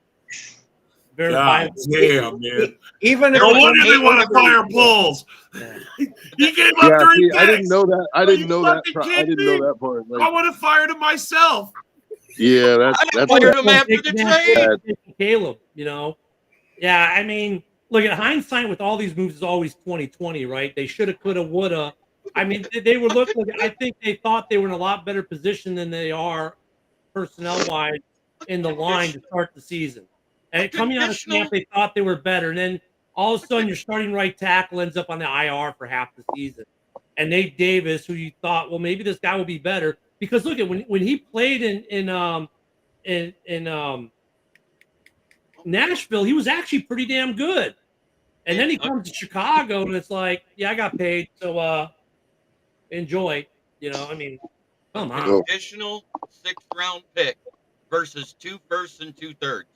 very God viable. damn, man. Even if No There was wonder they eight want to others. fire Poles. Yeah. He gave up Yeah, 3 see, picks. I didn't know that. I Are didn't you know that. fucking I kidding didn't me? know that part. I Like, would have fired him myself. yeah, that's I fired him after Big the man, trade. Caleb, Yeah, I mean, look at hindsight with all these moves is always 20/20, right? They shoulda, coulda, woulda. I mean, they were looking. I think they thought they were in a lot better position than they are personnel-wise in the line to start the season. And coming out of camp, they thought they were better. And then all of a sudden, your starting right tackle ends up on the IR for half the season. And Nate Davis, who you thought, well, maybe this guy will be better, because look at when he played in Nashville, he was actually pretty damn good. And then he comes to Chicago, and it's like, yeah, I got paid, so enjoy. I mean, come on. Oh. Additional 6th-round pick versus 2 firsts and 2 thirds.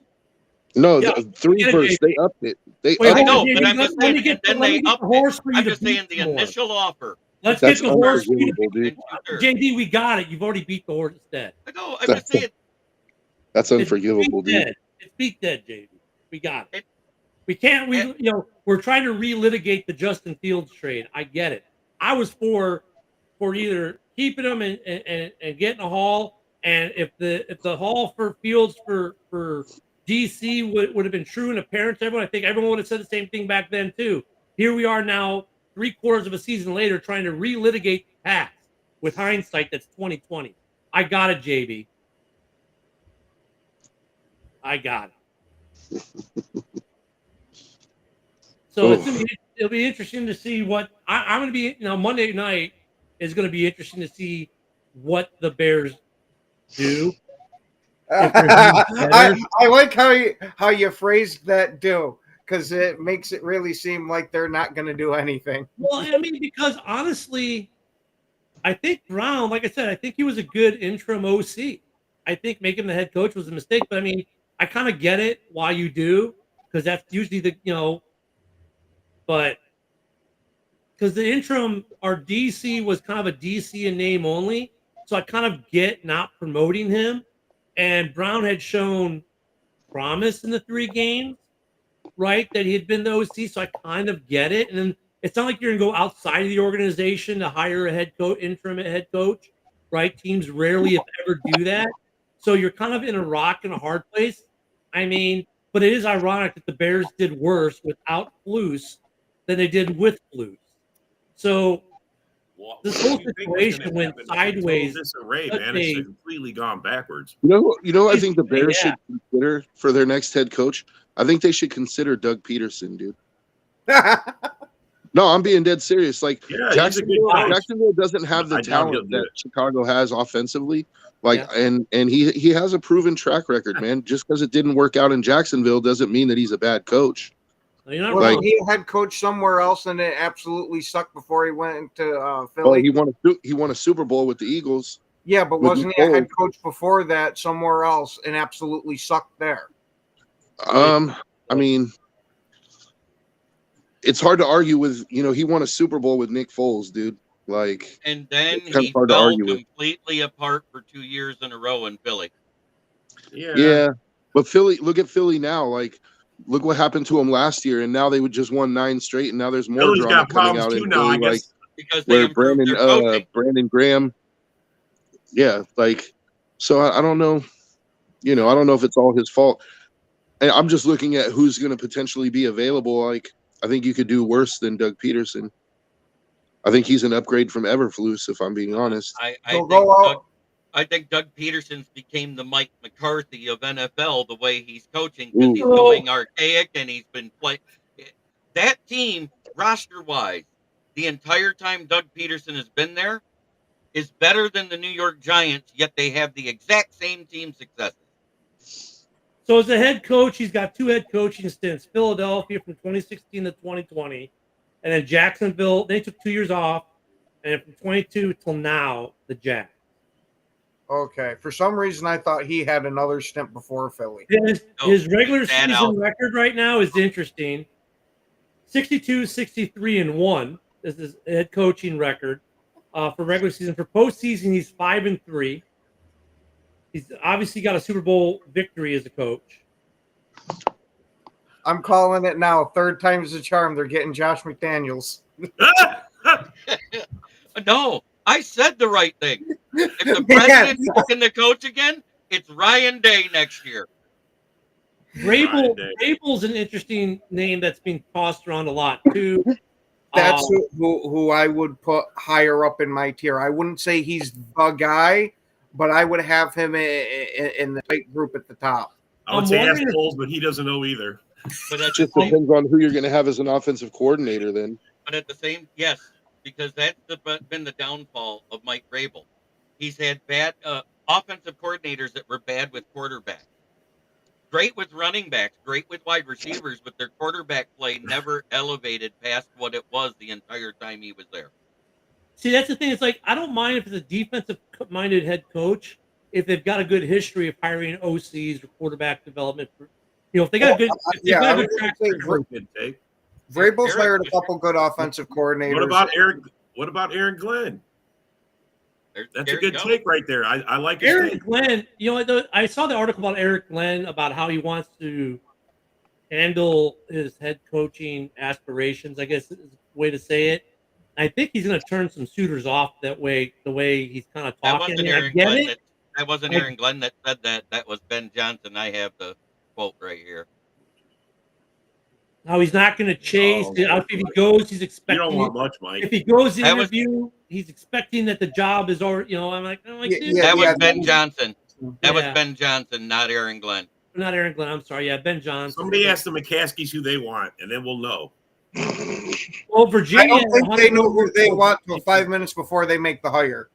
no, Yeah, 3 get it, first. JP. They upped it. They Wait, upped I hold it. know, on, but JP, I'm just let me saying, get and then let me they get the upped horse it. for you I'm to just saying beat the more. initial offer. Let's That's get the horse for you to unforgivable, dude. And 2 thirds. JD, we got it. You've already beat the horse instead. I know. I'm just saying. That's unforgivable, It's dude. dead. It's beat dead, JD. We got it. It- We can't. We're trying to relitigate the Justin Fields trade. I get it. I was for either keeping him and getting a haul, and if the haul for Fields for DC would have been true and apparent to everyone, I think everyone would have said the same thing back then too. Here we are now, 3/4 of a season later, trying to relitigate the past with hindsight that's 20/20. I got it, JB. I got it. So it'll be interesting to see what I'm going to be. Monday night is going to be interesting to see what the Bears do. I like how you phrased that, because it makes it really seem like they're not going to do anything. Well, I mean, because honestly, I think Brown, like I said, I think he was a good interim OC. I think making him the head coach was a mistake, but I mean, I kind of get it why you do, because that's usually but because the interim, our DC was kind of a DC in name only, so I kind of get not promoting him. And Brown had shown promise in the 3 games, right? That he had been the OC, so I kind of get it. And then It's not like you're going to go outside of the organization to hire a head coach, interim head coach, right? Teams rarely, if ever, do that. So you're kind of in a rock and a hard place. I mean, but it is ironic that the Bears did worse without Flus than they did with Flus. So this whole situation went sideways. Disarray, man. It's completely gone backwards. You know, I think the Bears should consider for their next head coach. I think they should consider Doug Peterson, dude. No, I'm being dead serious. Like Jacksonville doesn't have the talent that Chicago has offensively. Like, and he has a proven track record, man. Just because it didn't work out in Jacksonville doesn't mean that he's a bad coach. Well, he had coached somewhere else and it absolutely sucked before he went into Philly. Oh, he won a Super Bowl with the Eagles. Yeah, but wasn't he a head coach before that somewhere else and absolutely sucked there? I mean, it's hard to argue with. You know, he won a Super Bowl with Nick Foles, dude. Like, and then he fell completely apart for 2 years in a row in Philly. Yeah, but Philly. Look at Philly now. Like, look what happened to him last year, and now they would just won 9 straight, and now there's more Philly's drama coming out in Philly, like because they Brandon Graham. Yeah, like, so I don't know. You know, I don't know if it's all his fault. And I'm just looking at who's going to potentially be available. Like, I think you could do worse than Doug Peterson. I think he's an upgrade from Eberflus, if I'm being honest. I think Doug Peterson's became the Mike McCarthy of NFL the way he's coaching because he's going archaic and he's been playing. That team, roster-wise, the entire time Doug Peterson has been there, is better than the New York Giants, yet they have the exact same team successes. So as a head coach, he's got 2 head coaching stints, Philadelphia from 2016 to 2020, and then Jacksonville. They took 2 years off, and from 22 till now, the Jags. Okay. For some reason, I thought he had another stint before Philly. His regular season record right now is interesting. 62, 63, and 1 is his head coaching record for regular season. For postseason, he's 5-3. He's obviously got a Super Bowl victory as a coach. I'm calling it now. 3rd time's the charm. They're getting Josh McDaniels. No, I said the right thing. If the president's looking to coach again, it's Ryan Day next year. Vrabel's an interesting name that's been tossed around a lot too. That's who I would put higher up in my tier. I wouldn't say he's the guy, but I would have him in the tight group at the top. I would say ask Foles, but he doesn't know either. But it just depends on who you're going to have as an offensive coordinator then. But at the same, yes, because that's been the downfall of Mike Vrabel. He's had bad offensive coordinators that were bad with quarterbacks. Great with running backs, great with wide receivers, but their quarterback play never elevated past what it was the entire time he was there. See, that's the thing. It's like, I don't mind if it's a defensive-minded head coach if they've got a good history of hiring OCs or quarterback development. If they got a good, track record. Vrabel's hired a couple good offensive coordinators. What about Aaron Glenn? That's a good take right there. I like Eric Glenn. I saw the article about Eric Glenn about how he wants to handle his head coaching aspirations, I guess is a way to say it. I think he's going to turn some suitors off that way, the way he's kind of talking. That wasn't Aaron Glenn that said that. That was Ben Johnson. I have the quote right here. How he's not going to chase. If he goes, he's expecting. You don't want much, Mike. If he goes to interview, he's expecting that the job is already. I'm like, that was Ben Johnson. That was Ben Johnson, not Aaron Glenn. Not Aaron Glenn. I'm sorry. Yeah, Ben Johnson. Somebody ask the McCaskies who they want, and then we'll know. Well, Virginia. I don't think they know who they want until 5 minutes before they make the hire.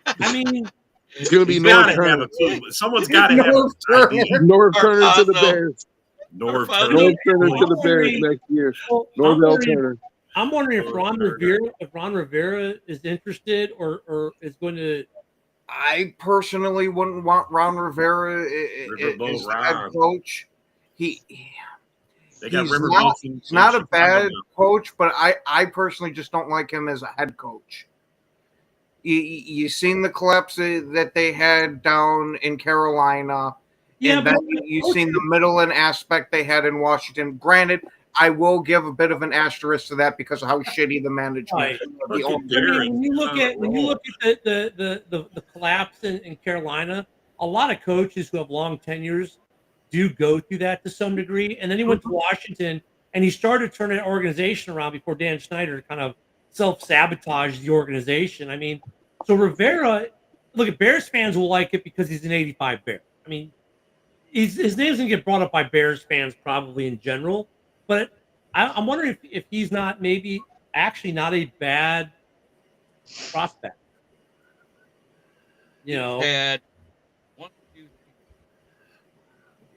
I mean, it's going to be Norv Turner. Someone's got to have Norv Turner to the Bears. Norv Turner to the Bears next year. Norvell Turner. I'm wondering if Ron Rivera is interested or is going to. I personally wouldn't want Ron Rivera as head coach. He's not a bad coach, but I personally just don't like him as a head coach. You seen the collapse that they had down in Carolina. Yeah, and then you've seen the middle and aspect they had in Washington. Granted, I will give a bit of an asterisk to that because of how shitty the management Right. is. Look at I Darren. mean, when you look at the collapse in Carolina, a lot of coaches who have long tenures do go through that to some degree. And then he went to Washington and he started turning an organization around before Dan Snyder kind of self-sabotaged the organization. I mean, so Rivera, look at Bears fans will like it because he's an 85 Bear. I mean, his name's gonna get brought up by Bears fans probably in general, but I'm wondering if he's not maybe actually not a bad prospect. You know, Had 1, 2, 3,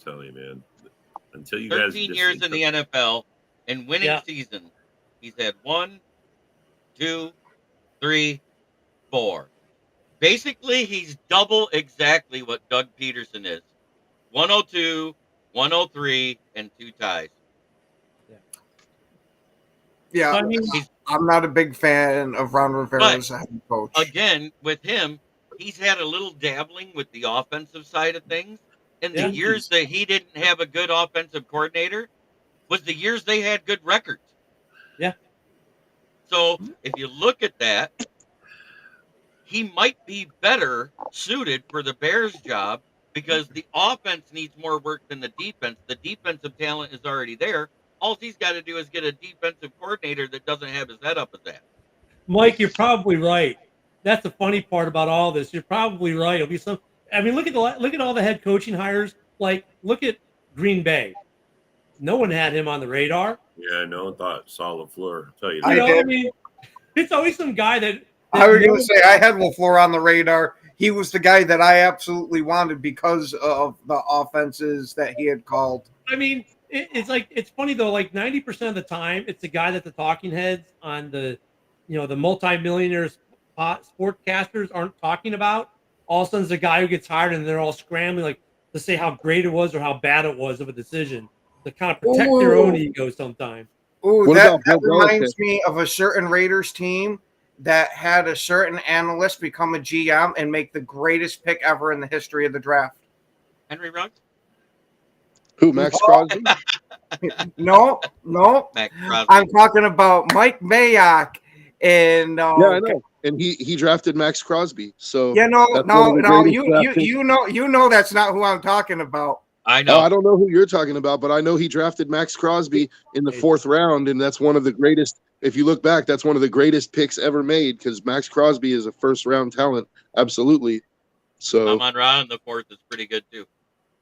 Tell you, man. Until you guys 13 just years in the NFL and winning Yeah. season. He's had 1, 2, 3, 4. Basically, he's double exactly what Doug Peterson is. 102, 103, and 2 ties. Yeah, so, I mean, I'm not a big fan of Ron Rivera as a head coach. Again, with him, he's had a little dabbling with the offensive side of things. And the Yeah. years that he didn't have a good offensive coordinator was the years they had good records. Yeah. So if you look at that, he might be better suited for the Bears job because the offense needs more work than the defense. The defensive talent is already there. All he's got to do is get a defensive coordinator that doesn't have his head up his ass. Mike, you're probably right. That's the funny part about all this. You're probably right. It'll be some. I mean, look at all the head coaching hires. Like, look at Green Bay. No one had him on the radar. Yeah, no one thought Saul LaFleur. Tell you You that. know, did. I mean, it's always some guy that I was going to say I had LaFleur on the radar. He was the guy that I absolutely wanted because of the offenses that he had called. I mean, it's funny though. Like 90% of the time, it's the guy that the talking heads on the multimillionaires sportcasters aren't talking about. All of a sudden, it's the guy who gets hired, and they're all scrambling like to say how great it was or how bad it was of a decision to kind of protect their own ego sometimes. Ooh, What that about Bill reminds Belichick? me of a certain Raiders team that had a certain analyst become a GM and make the greatest pick ever in the history of the draft. Henry Ruggs? Who, Max Crosby? No, Max Crosby. I'm talking about Mike Mayock and Yeah, I know. And he drafted Max Crosby. So Yeah, no, that's one of the greatest you draft picks. you know that's not who I'm talking about. I No, know. I don't know who you're talking about, but I know he drafted Max Crosby in the 4th round, and that's one of the greatest. If you look back, that's one of the greatest picks ever made because Max Crosby is a first-round talent, absolutely. So Amon Ra in the 4th is pretty good too.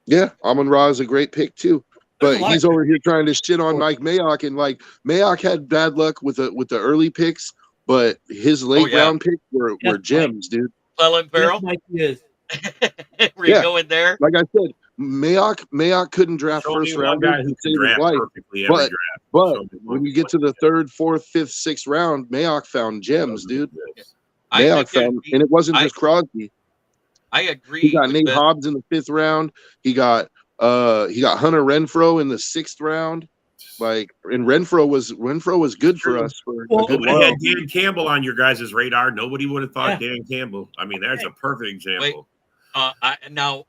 yeah, Amon-Ra is a great pick too. There's But a lot he's of over here trying to shit on Mike Mayock, and like Mayock had bad luck with the early picks, but his late yeah. round picks were Yes, gems, dude. Clelin Farrell? Yes, Mike is. Were you Yeah. going there? Like I said, Mayock couldn't draft Show me first one round guy to who can save his draft life. perfectly every But- draft. But Show me when one. you get to the 3rd, 4th, 5th, 6th round, Mayock found gems, dude. I Mayock think found, and it wasn't just Crosby. I agree. He got with Nate that. Hobbs in the 5th round. He got Hunter Renfro in the 6th round. Like, and Renfro was good for us for Well, a good Nobody while. had Dan Campbell on your guys' radar. Nobody would have thought Yeah. Dan Campbell. I mean, there's a perfect example. Now,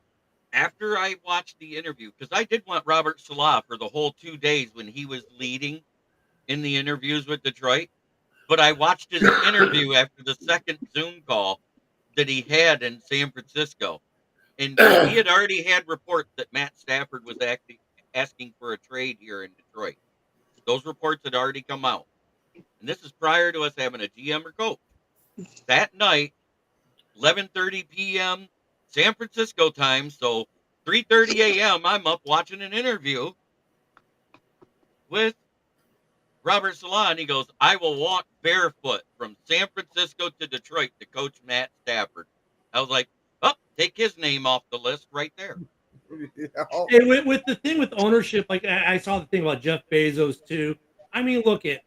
after I watched the interview, because I did want Robert Salah for the whole 2 days when he was leading in the interviews with Detroit, but I watched his interview after the second Zoom call that he had in San Francisco, and he had already had reports that Matt Stafford was asking for a trade here in Detroit. Those reports had already come out, and this is prior to us having a GM or coach. That night, 11:30 p.m. San Francisco time, so 3:30 a.m. I'm up watching an interview with Robert Salah, and he goes, "I will walk barefoot from San Francisco to Detroit to coach Matt Stafford." I was like, "Oh, take his name off the list right there." And with the thing with ownership, like I saw the thing about Jeff Bezos too. I mean, look at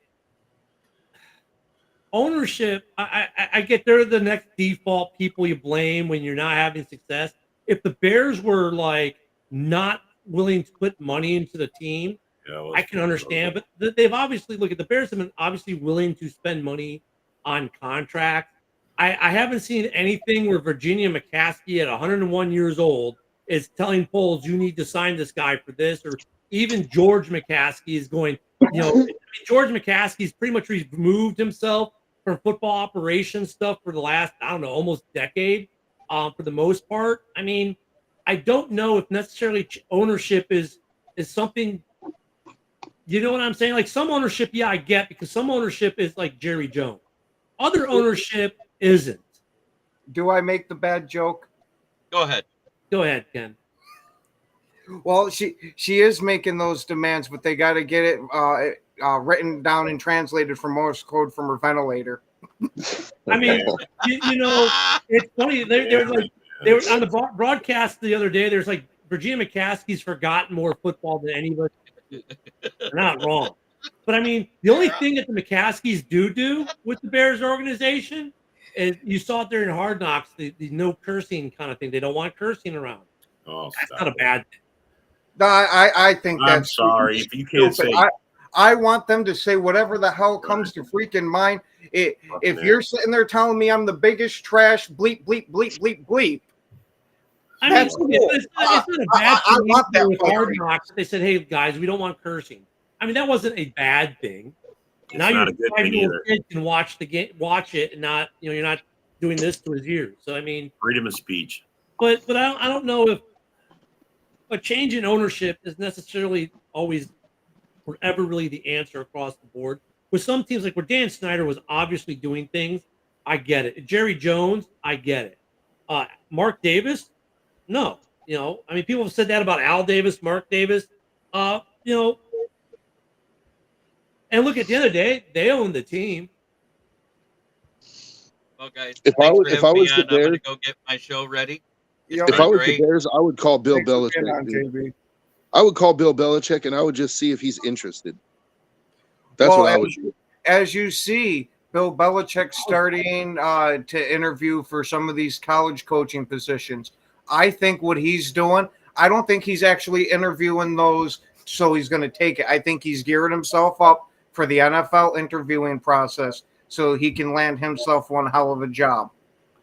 ownership. I get they're the next default people you blame when you're not having success. If the Bears were like not willing to put money into the team, Yeah, well, I can understand. But they've obviously look at the Bears have been obviously willing to spend money on contracts. I haven't seen anything where Virginia McCaskey at 101 years old is telling Poles, you need to sign this guy for this, or even George McCaskey is going, George McCaskey's pretty much removed himself from football operations stuff for the last, I don't know, almost decade, for the most part. I mean, I don't know if necessarily ownership is something, you know what I'm saying? Like some ownership, yeah, I get, because some ownership is like Jerry Jones. Other ownership isn't. Do I make the bad joke? Go ahead. Go ahead, Ken. Well, she is making those demands, but they got to get it written down and translated from Morse code from her ventilator. I mean, it's funny. They were on the broadcast the other day. There's like Virginia McCaskey's forgotten more football than any of us. They're not wrong, but I mean, the only thing that the McCaskeys do with the Bears organization is, you saw it there in Hard Knocks, the no cursing kind of thing. They don't want cursing around. Oh, that's not a bad thing. No, I think that's. I'm sorry if you can't say. I want them to say whatever the hell comes to freaking mind. If you're sitting there telling me I'm the biggest trash, bleep, bleep, bleep, bleep, bleep. I mean, it's not a bad thing. I want that with Hard Knocks. They said, "Hey guys, we don't want cursing." I mean, that wasn't a bad thing. It's now not your a good thing 5-year-old either. kid can watch the game, watch it, and not, you're not doing this to his ears. So I mean, Freedom of speech. but I don't know if a change in ownership is necessarily always or ever really the answer across the board. With some teams, like where Dan Snyder was obviously doing things, I get it. Jerry Jones, I get it. Mark Davis, no. I mean, people have said that about Al Davis, Mark Davis. And look, at the end of the day, they own the team. Well, guys, If I was the I'm going to Bears, go get my show ready. if I was the Bears, I would call Bill Belichick. dude. I would call Bill Belichick, and I would just see if he's interested. That's what I would do. As you see, Bill Belichick starting to interview for some of these college coaching positions. I think what he's doing, I don't think he's actually interviewing those so he's going to take it. I think he's gearing himself up for the NFL interviewing process so he can land himself one hell of a job.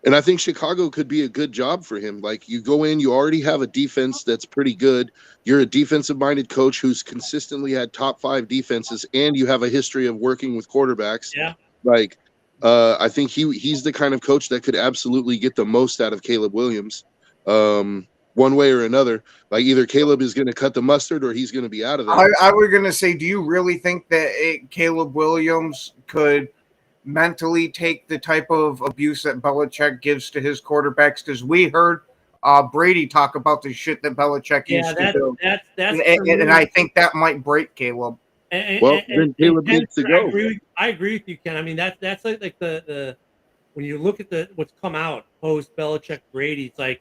And I think Chicago could be a good job for him. Like, you go in, you already have a defense that's pretty good. You're a defensive-minded coach who's consistently had top 5 defenses, and you have a history of working with quarterbacks. Yeah. Like, I think he's the kind of coach that could absolutely get the most out of Caleb Williams, one way or another. Like, either Caleb is going to cut the mustard or he's going to be out of there. I was going to say, do you really think that Caleb Williams could mentally take the type of abuse that Belichick gives to his quarterbacks? Because we heard Brady talk about the shit that Belichick used to do. And I think that might break Caleb. Then Caleb needs to go. I agree with you, Ken. I mean, that's like the when you look at what's come out post Belichick Brady, it's like,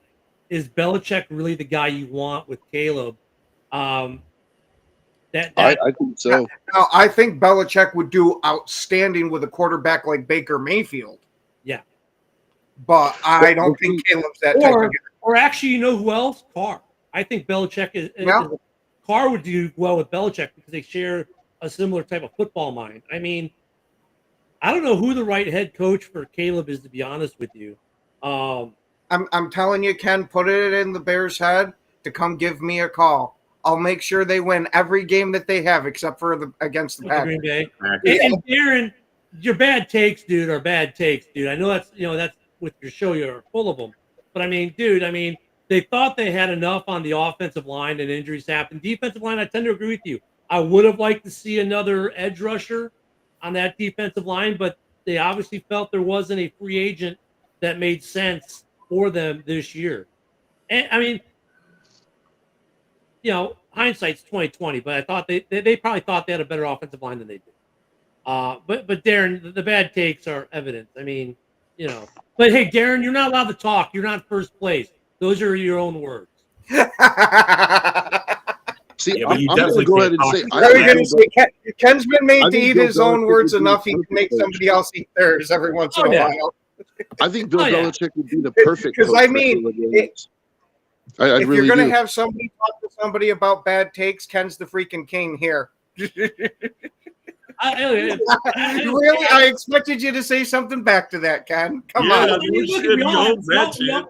is Belichick really the guy you want with Caleb? I think so. Now, I think Belichick would do outstanding with a quarterback like Baker Mayfield. Yeah. But I don't think Caleb's that type of guy. Or actually, you know who else? Carr. I think Belichick Carr would do well with Belichick because they share a similar type of football mind. I mean, I don't know who the right head coach for Caleb is, to be honest with you. I'm telling you, Ken, put it in the Bears' head to come give me a call. I'll make sure they win every game that they have, except for against the Packers. Green Bay. And Darren, your bad takes, dude, are bad takes, dude. I know that's with your show, you're full of them. But I mean, dude, they thought they had enough on the offensive line and injuries happened. Defensive line, I tend to agree with you. I would have liked to see another edge rusher on that defensive line, but they obviously felt there wasn't a free agent that made sense for them this year. And I mean, hindsight's 20/20, but I thought they probably thought they had a better offensive line than they did. But Darren, the bad takes are evident. I mean, but hey, Darren, you're not allowed to talk. You're not first place. Those are your own words. See, but you I'm definitely going to go ahead can't and say, Ken's been made to eat Bill his own Belichick words would be enough. He the can make perfect somebody else eat theirs every once in a while. I think Bill Oh, yeah. Belichick would be the perfect Because, coach I for mean, Caleb Williams. I if really you're going do. to have somebody talk to somebody about bad takes, Ken's the freaking king here. Really? I expected you to say something back to that, Ken. Come Yeah, on. I mean, no look, shit, we all no have- that shit.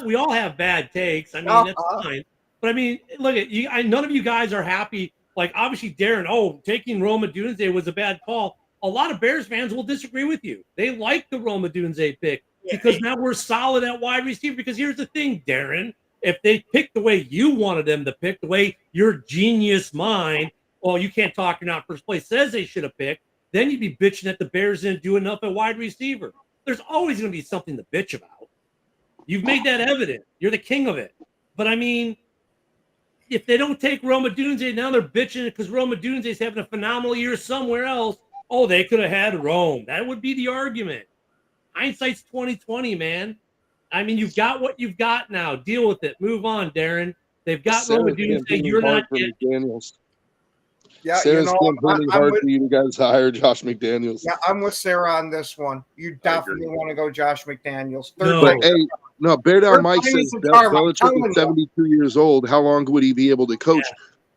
we all have bad takes. I mean, that's fine. But I mean, look at you. None of you guys are happy like obviously Darren, taking Rome Odunze was a bad call. A lot of Bears fans will disagree with you. They like the Rome Odunze pick because now we're solid at wide receiver. Because here's the thing, Darren, if they picked the way you wanted them to pick, the way your genius mind, well, you can't talk, you're not first place, says they should have picked, then you'd be bitching that the Bears didn't do enough at wide receiver. There's always going to be something to bitch about. You've made that evident. You're the king of it. But I mean, if they don't take Rome Odunze, now they're bitching because Rome Odunze is having a phenomenal year somewhere else. Oh, they could have had Rome. That would be the argument. Hindsight's 2020, man. I mean, you've got what you've got now. Deal with it. Move on, Darren. They've got Rome Odunze. You're not getting McDaniels. Yeah, Sarah's campaigning hard for you guys to hire Josh McDaniels. Yeah, I'm with Sarah on this one. You definitely want to go Josh McDaniels. Bear Down Third Mike place says is a charm, I'm Belichick telling is you. 72 years old. How long would he be able to coach?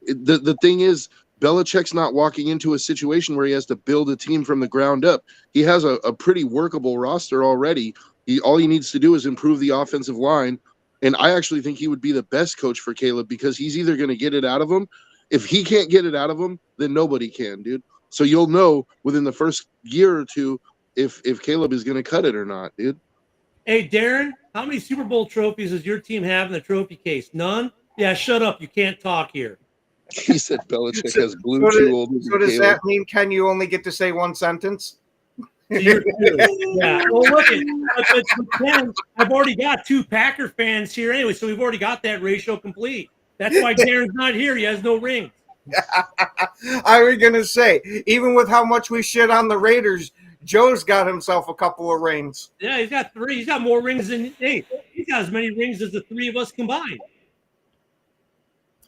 The thing is, Belichick's not walking into a situation where he has to build a team from the ground up. He has a pretty workable roster already. All he needs to do is improve the offensive line. And I actually think he would be the best coach for Caleb because he's either going to get it out of him. If he can't get it out of him, then nobody can, dude. So you'll know within the first year or two if Caleb is going to cut it or not, dude. Hey, Darren, how many Super Bowl trophies does your team have in the trophy case? None? Yeah, shut up. You can't talk here. He said Belichick has blue too old. So does that mean, Ken, you only get to say one sentence? Yeah. Well, look, but Ken, I've already got 2 Packer fans here anyway, so we've already got that ratio complete. That's why Darren's not here. He has no rings. I was going to say, even with how much we shit on the Raiders, Joe's got himself a couple of rings. Yeah, he's got 3. He's got more rings than he's got as many rings as the 3 of us combined.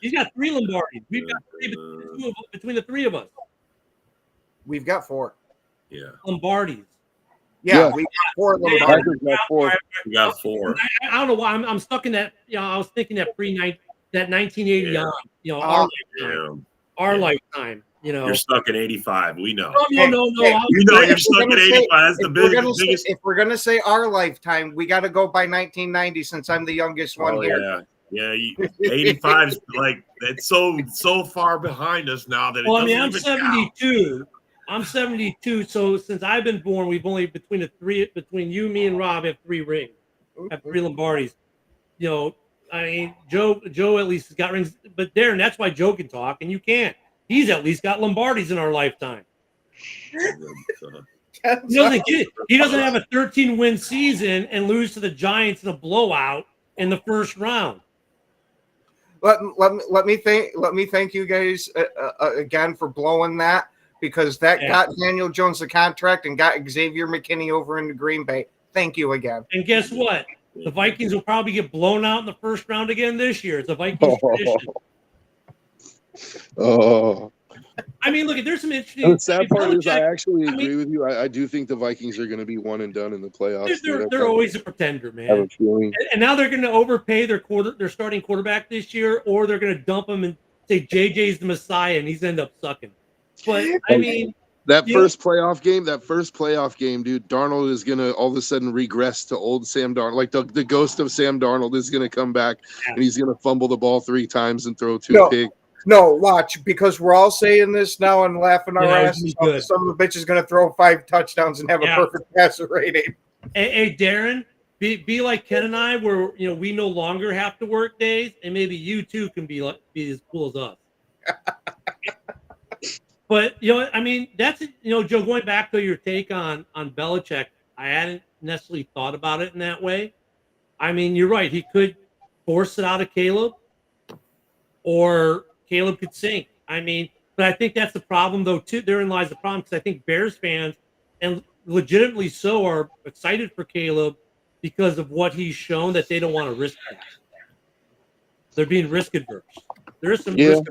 He's got 3 Lombardis. We've got 3 between the 3 of us. We've got 4. Yeah. Lombardis. Yeah, we got 4 Lombardis. Packers got 4. We got 4. I don't know why I'm stuck in that. I was thinking that that 1980 on, our lifetime. You're stuck in 85. We know. No. You know you're stuck in 85. That's the biggest. If we're gonna say our lifetime, we got to go by 1990 since I'm the youngest one here. Yeah. 85's like it's so far behind us now that. Well, I mean, I'm 72. I'm 72. So since I've been born, we've only between you, me, and Rob have 3 rings. Have 3 Lombardis. I mean, Joe at least has got rings, but Darren, that's why Joe can talk and you can't. He's at least got Lombardis in our lifetime. He doesn't have a 13-win season and lose to the Giants in a blowout in the first round. Let me thank you guys again for blowing that because that got Daniel Jones the contract and got Xavier McKinney over into Green Bay. Thank you again. And guess what? The Vikings will probably get blown out in the first round again this year. It's a Vikings tradition. Oh. I mean, look, there's some interesting. The sad part is I actually agree with you. I do think the Vikings are going to be one and done in the playoffs. They're always a pretender, man. I have a feeling. And now they're going to overpay their starting quarterback this year, or they're going to dump him and say JJ's the Messiah, and he's end up sucking. But I mean, that first playoff game, dude, Darnold is going to all of a sudden regress to old Sam Darnold. Like the ghost of Sam Darnold is going to come back, and he's going to fumble the ball 3 times and throw 2 picks. No, watch, because we're all saying this now and laughing our asses off. Some of the bitch is going to throw 5 touchdowns and have a perfect passer rating. Hey, Darren, be like Ken and I, where we no longer have to work days, and maybe you too can be as cool as us. But I mean, that's Joe. Going back to your take on Belichick, I hadn't necessarily thought about it in that way. I mean, you're right. He could force it out of Caleb, or Caleb could sink. I mean, but I think that's the problem, though, too. Therein lies the problem, because I think Bears fans, and legitimately so, are excited for Caleb because of what he's shown, that they don't want to risk that. They're being risk adverse. There is some risk.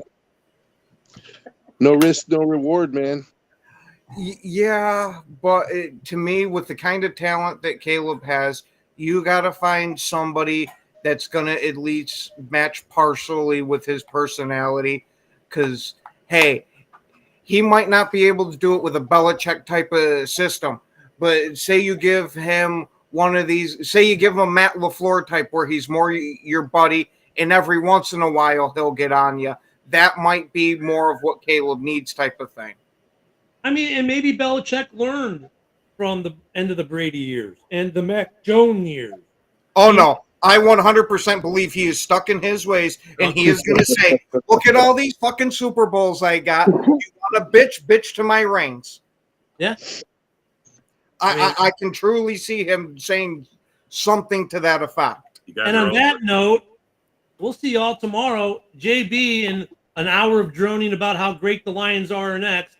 No risk, no reward, man. Yeah, but to me, with the kind of talent that Caleb has, you got to find somebody that's going to at least match partially with his personality. Because, hey, he might not be able to do it with a Belichick type of system. But say you give him one of these, say you give him a Matt LaFleur type where he's more your buddy, and every once in a while he'll get on you. that might be more of what Caleb needs type of thing. I mean, and maybe Belichick learned from the end of the Brady years and the Mac Jones years. Oh, no. I 100% believe he is stuck in his ways, and he is going to say, look at all these fucking Super Bowls I got. You want to bitch to my rings. Yeah. I can truly see him saying something to that effect. And on that note, we'll see y'all tomorrow. JB in an hour of droning about how great the Lions are next.